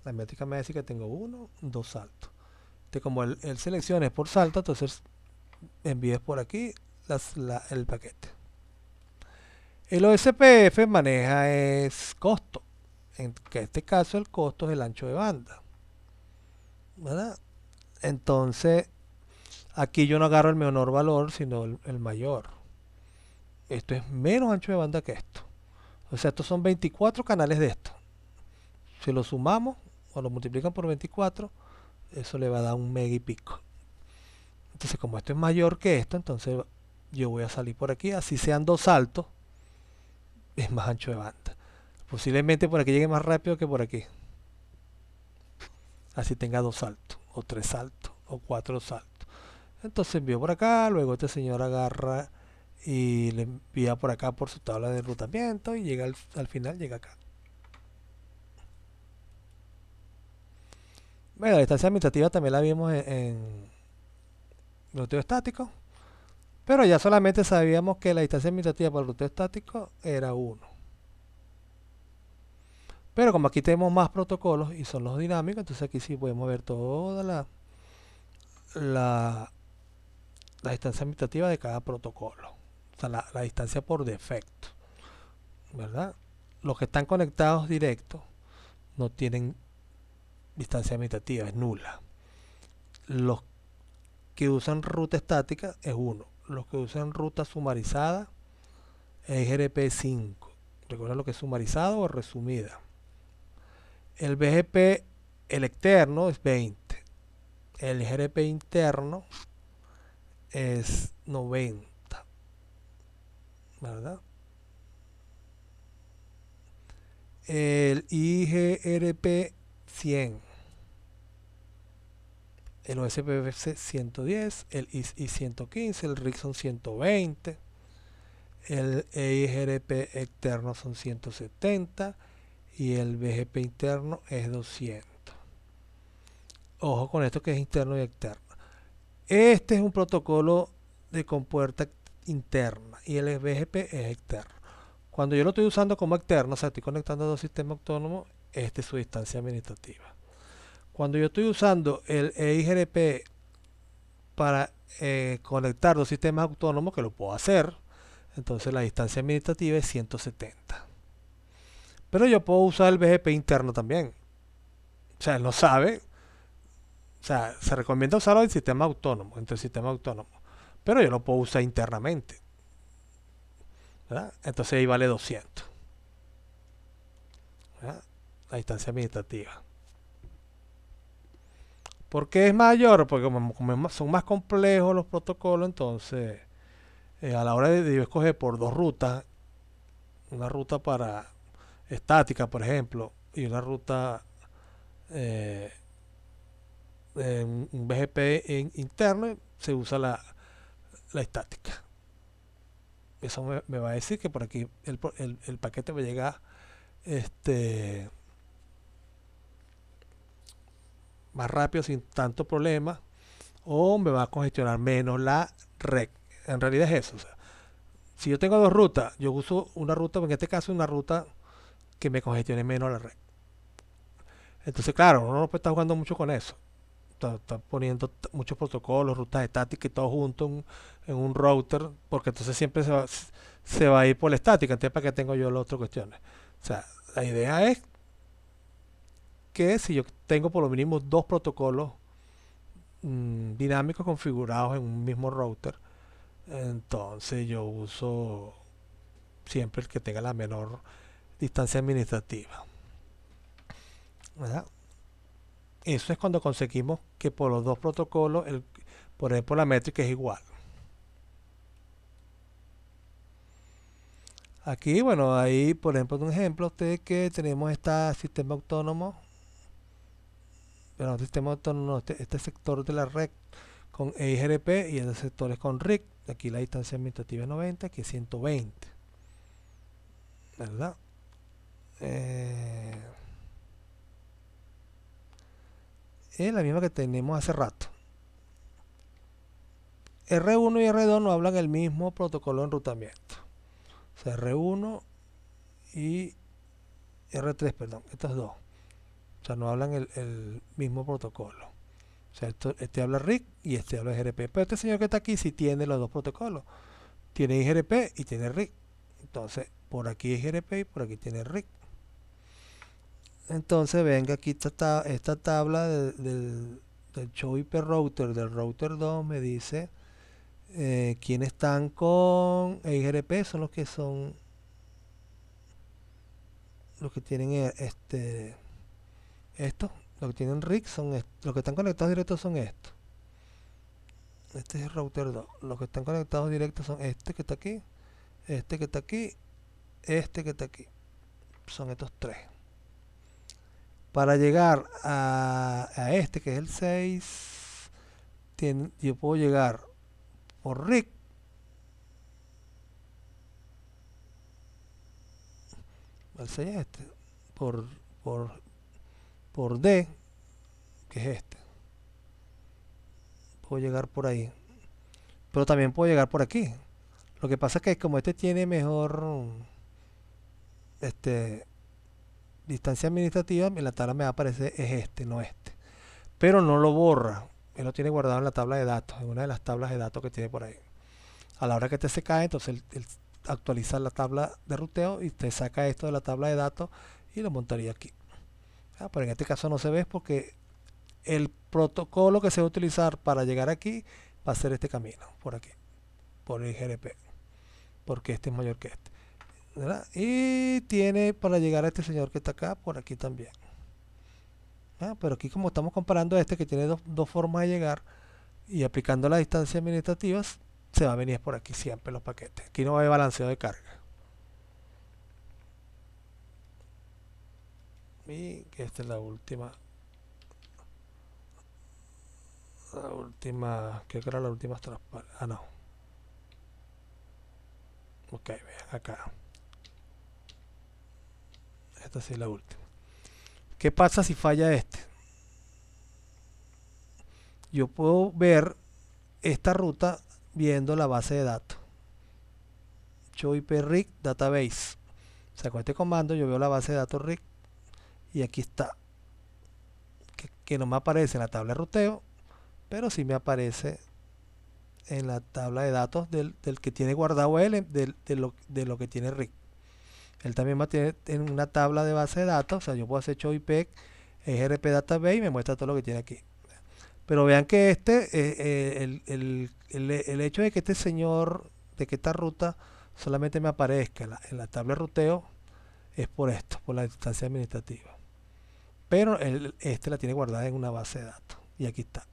la métrica me va a decir que tengo dos saltos. Como él selecciona por salto, entonces envíes por aquí el paquete. El OSPF maneja es costo. En este caso el costo es el ancho de banda, ¿verdad? Entonces aquí yo no agarro el menor valor, sino el mayor. Esto es menos ancho de banda que esto. O sea, estos son 24 canales de esto. Si lo sumamos o lo multiplican por 24, eso le va a dar un mega y pico. Entonces, como esto es mayor que esto, entonces yo voy a salir por aquí, así sean dos saltos, es más ancho de banda. Posiblemente por aquí llegue más rápido que por aquí. Así tenga dos saltos, o tres saltos, o cuatro saltos. Entonces envío por acá, luego este señor agarra y le envía por acá por su tabla de enrutamiento y llega al final, llega acá. Bueno, la distancia administrativa también la vimos en ruteo estático, pero ya solamente sabíamos que la distancia administrativa para el ruteo estático era 1. Pero como aquí tenemos más protocolos y son los dinámicos, entonces aquí sí podemos ver toda la distancia administrativa de cada protocolo. O sea, la distancia por defecto, ¿verdad? Los que están conectados directos no tienen distancia administrativa, es nula. Los que usan ruta estática es 1. Los que usan ruta sumarizada es GRP5. Recuerda lo que es sumarizado o resumida. El BGP, el externo, es 20. El GRP interno es 90. ¿Verdad? El IGRP 100. El OSPF 110, el ISI 115, el RIC son 120, el EIGRP externo son 170 y el BGP interno es 200. Ojo con esto que es interno y externo. Este es un protocolo de compuerta interna y el BGP es externo. Cuando yo lo estoy usando como externo, o sea, estoy conectando a dos sistemas autónomos, esta es su distancia administrativa. Cuando yo estoy usando el EIGRP para conectar dos sistemas autónomos, que lo puedo hacer, entonces la distancia administrativa es 170. Pero yo puedo usar el BGP interno también. O sea, él no sabe. O sea, se recomienda usarlo en sistema autónomo, entre sistemas autónomos. Pero yo lo puedo usar internamente, ¿verdad? Entonces ahí vale 200. ¿Verdad? La distancia administrativa. ¿Por qué es mayor? Porque como son más complejos los protocolos, entonces a la hora de yo escoger por dos rutas, una ruta para estática, por ejemplo, y una ruta un BGP interno, se usa la estática. Eso me va a decir que por aquí el paquete me llega este, más rápido sin tanto problema, o me va a congestionar menos la red. En realidad es eso. O sea, si yo tengo dos rutas, yo uso una ruta, en este caso una ruta que me congestione menos la red. Entonces, claro, uno no puede estar jugando mucho con eso. Está poniendo muchos protocolos, rutas estáticas y todo junto en un router, porque entonces siempre se va a ir por la estática. Entonces, ¿para qué tengo yo las otras cuestiones? O sea, la idea es que si yo tengo por lo mínimo dos protocolos dinámicos configurados en un mismo router, entonces yo uso siempre el que tenga la menor distancia administrativa, ¿verdad? Eso es cuando conseguimos que por los dos protocolos, por ejemplo, la métrica es igual. Aquí, bueno, ahí, por ejemplo, un ejemplo de que tenemos este sistema autónomo, pero sistema autónomo, no, este sector de la red con EIGRP y este sector es con RIC. Aquí la distancia administrativa es 90, aquí es 120, ¿verdad? Es la misma que tenemos hace rato. R1 y R2 no hablan el mismo protocolo de enrutamiento. O sea, R1 y R3, perdón, estos dos. O sea, no hablan el mismo protocolo. O sea, este habla RIC y este habla IGRP. Pero este señor que está aquí sí tiene los dos protocolos. Tiene IGRP y tiene RIC. Entonces, por aquí es IGRP y por aquí tiene RIC. Entonces, venga, aquí está esta tabla del show IP router, del router 2, me dice quiénes están con IGRP, son los que tienen estos, los que tienen RIC son los que están conectados directos son estos. Este es el router 2. Los que están conectados directos son este que está aquí, este que está aquí, este que está aquí. Son estos tres. Para llegar a este que es el 6, yo puedo llegar por RIC el 6 es este, por, por, por D, que es este. Puedo llegar por ahí. Pero también puedo llegar por aquí. Lo que pasa es que como este tiene mejor este, distancia administrativa, en la tabla me va a aparecer es este, no este. Pero no lo borra. Él lo tiene guardado en la tabla de datos, en una de las tablas de datos que tiene por ahí. A la hora que este se cae, entonces él actualiza la tabla de ruteo y te saca esto de la tabla de datos y lo montaría aquí. Pero en este caso no se ve porque el protocolo que se va a utilizar para llegar aquí va a ser este camino, por aquí, por el GRP, porque este es mayor que este, ¿verdad? Y tiene para llegar a este señor que está acá, por aquí también. Pero aquí como estamos comparando este que tiene dos formas de llegar y aplicando las distancias administrativas, se va a venir por aquí siempre los paquetes. Aquí no va a haber balanceo de carga. Y que esta es la última, creo que era la última transparencia. Ah, no. Ok, vean acá. Esta sí es la última. ¿Qué pasa si falla este? Yo puedo ver esta ruta viendo la base de datos. Show IP RIC Database. O sea, con este comando yo veo la base de datos RIC y aquí está. Que no me aparece en la tabla de ruteo, pero sí me aparece en la tabla de datos del que tiene guardado él, de lo que tiene RIC. Él también va a tener en una tabla de base de datos, o sea, yo puedo hacer show IP, GRP Database y me muestra todo lo que tiene aquí. Pero vean que el hecho de que este señor, de que esta ruta solamente me aparezca en la tabla de ruteo, es por esto, por la distancia administrativa. Pero este la tiene guardada en una base de datos. Y aquí está.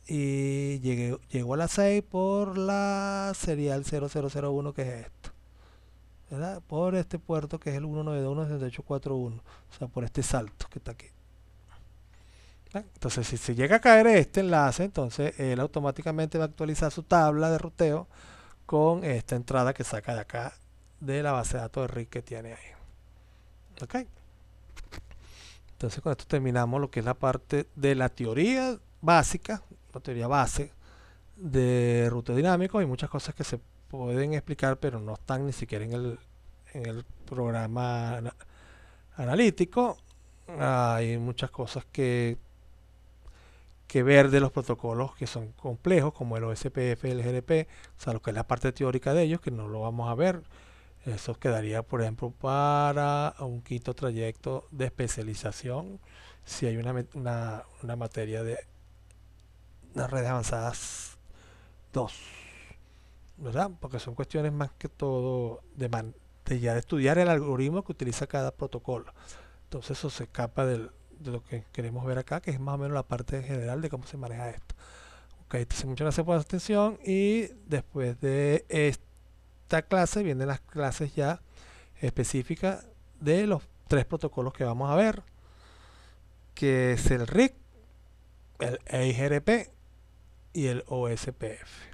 Y llegó a la 6 por la serial 0001, que es esto, ¿verdad? Por este puerto que es el 192.16841. O sea, por este salto que está aquí. Entonces, si se llega a caer este enlace, entonces él automáticamente va a actualizar su tabla de ruteo con esta entrada que saca de acá de la base de datos de RIC que tiene ahí. ¿Ok? Entonces, con esto terminamos lo que es la parte de la teoría básica, la teoría base de ruteo dinámico. Hay muchas cosas que se pueden explicar, pero no están ni siquiera en el programa analítico. Hay muchas cosas que ver de los protocolos que son complejos, como el OSPF y el GRP, o sea, lo que es la parte teórica de ellos, que no lo vamos a ver. Eso quedaría, por ejemplo, para un quinto trayecto de especialización, si hay una materia de las redes avanzadas 2, ¿verdad? Porque son cuestiones más que todo de ya de estudiar el algoritmo que utiliza cada protocolo. Entonces eso se escapa de lo que queremos ver acá, que es más o menos la parte general de cómo se maneja esto. Ok, entonces muchas gracias por la atención y después de esta clase vienen las clases ya específicas de los tres protocolos que vamos a ver, que es el RIC, el EIGRP y el OSPF.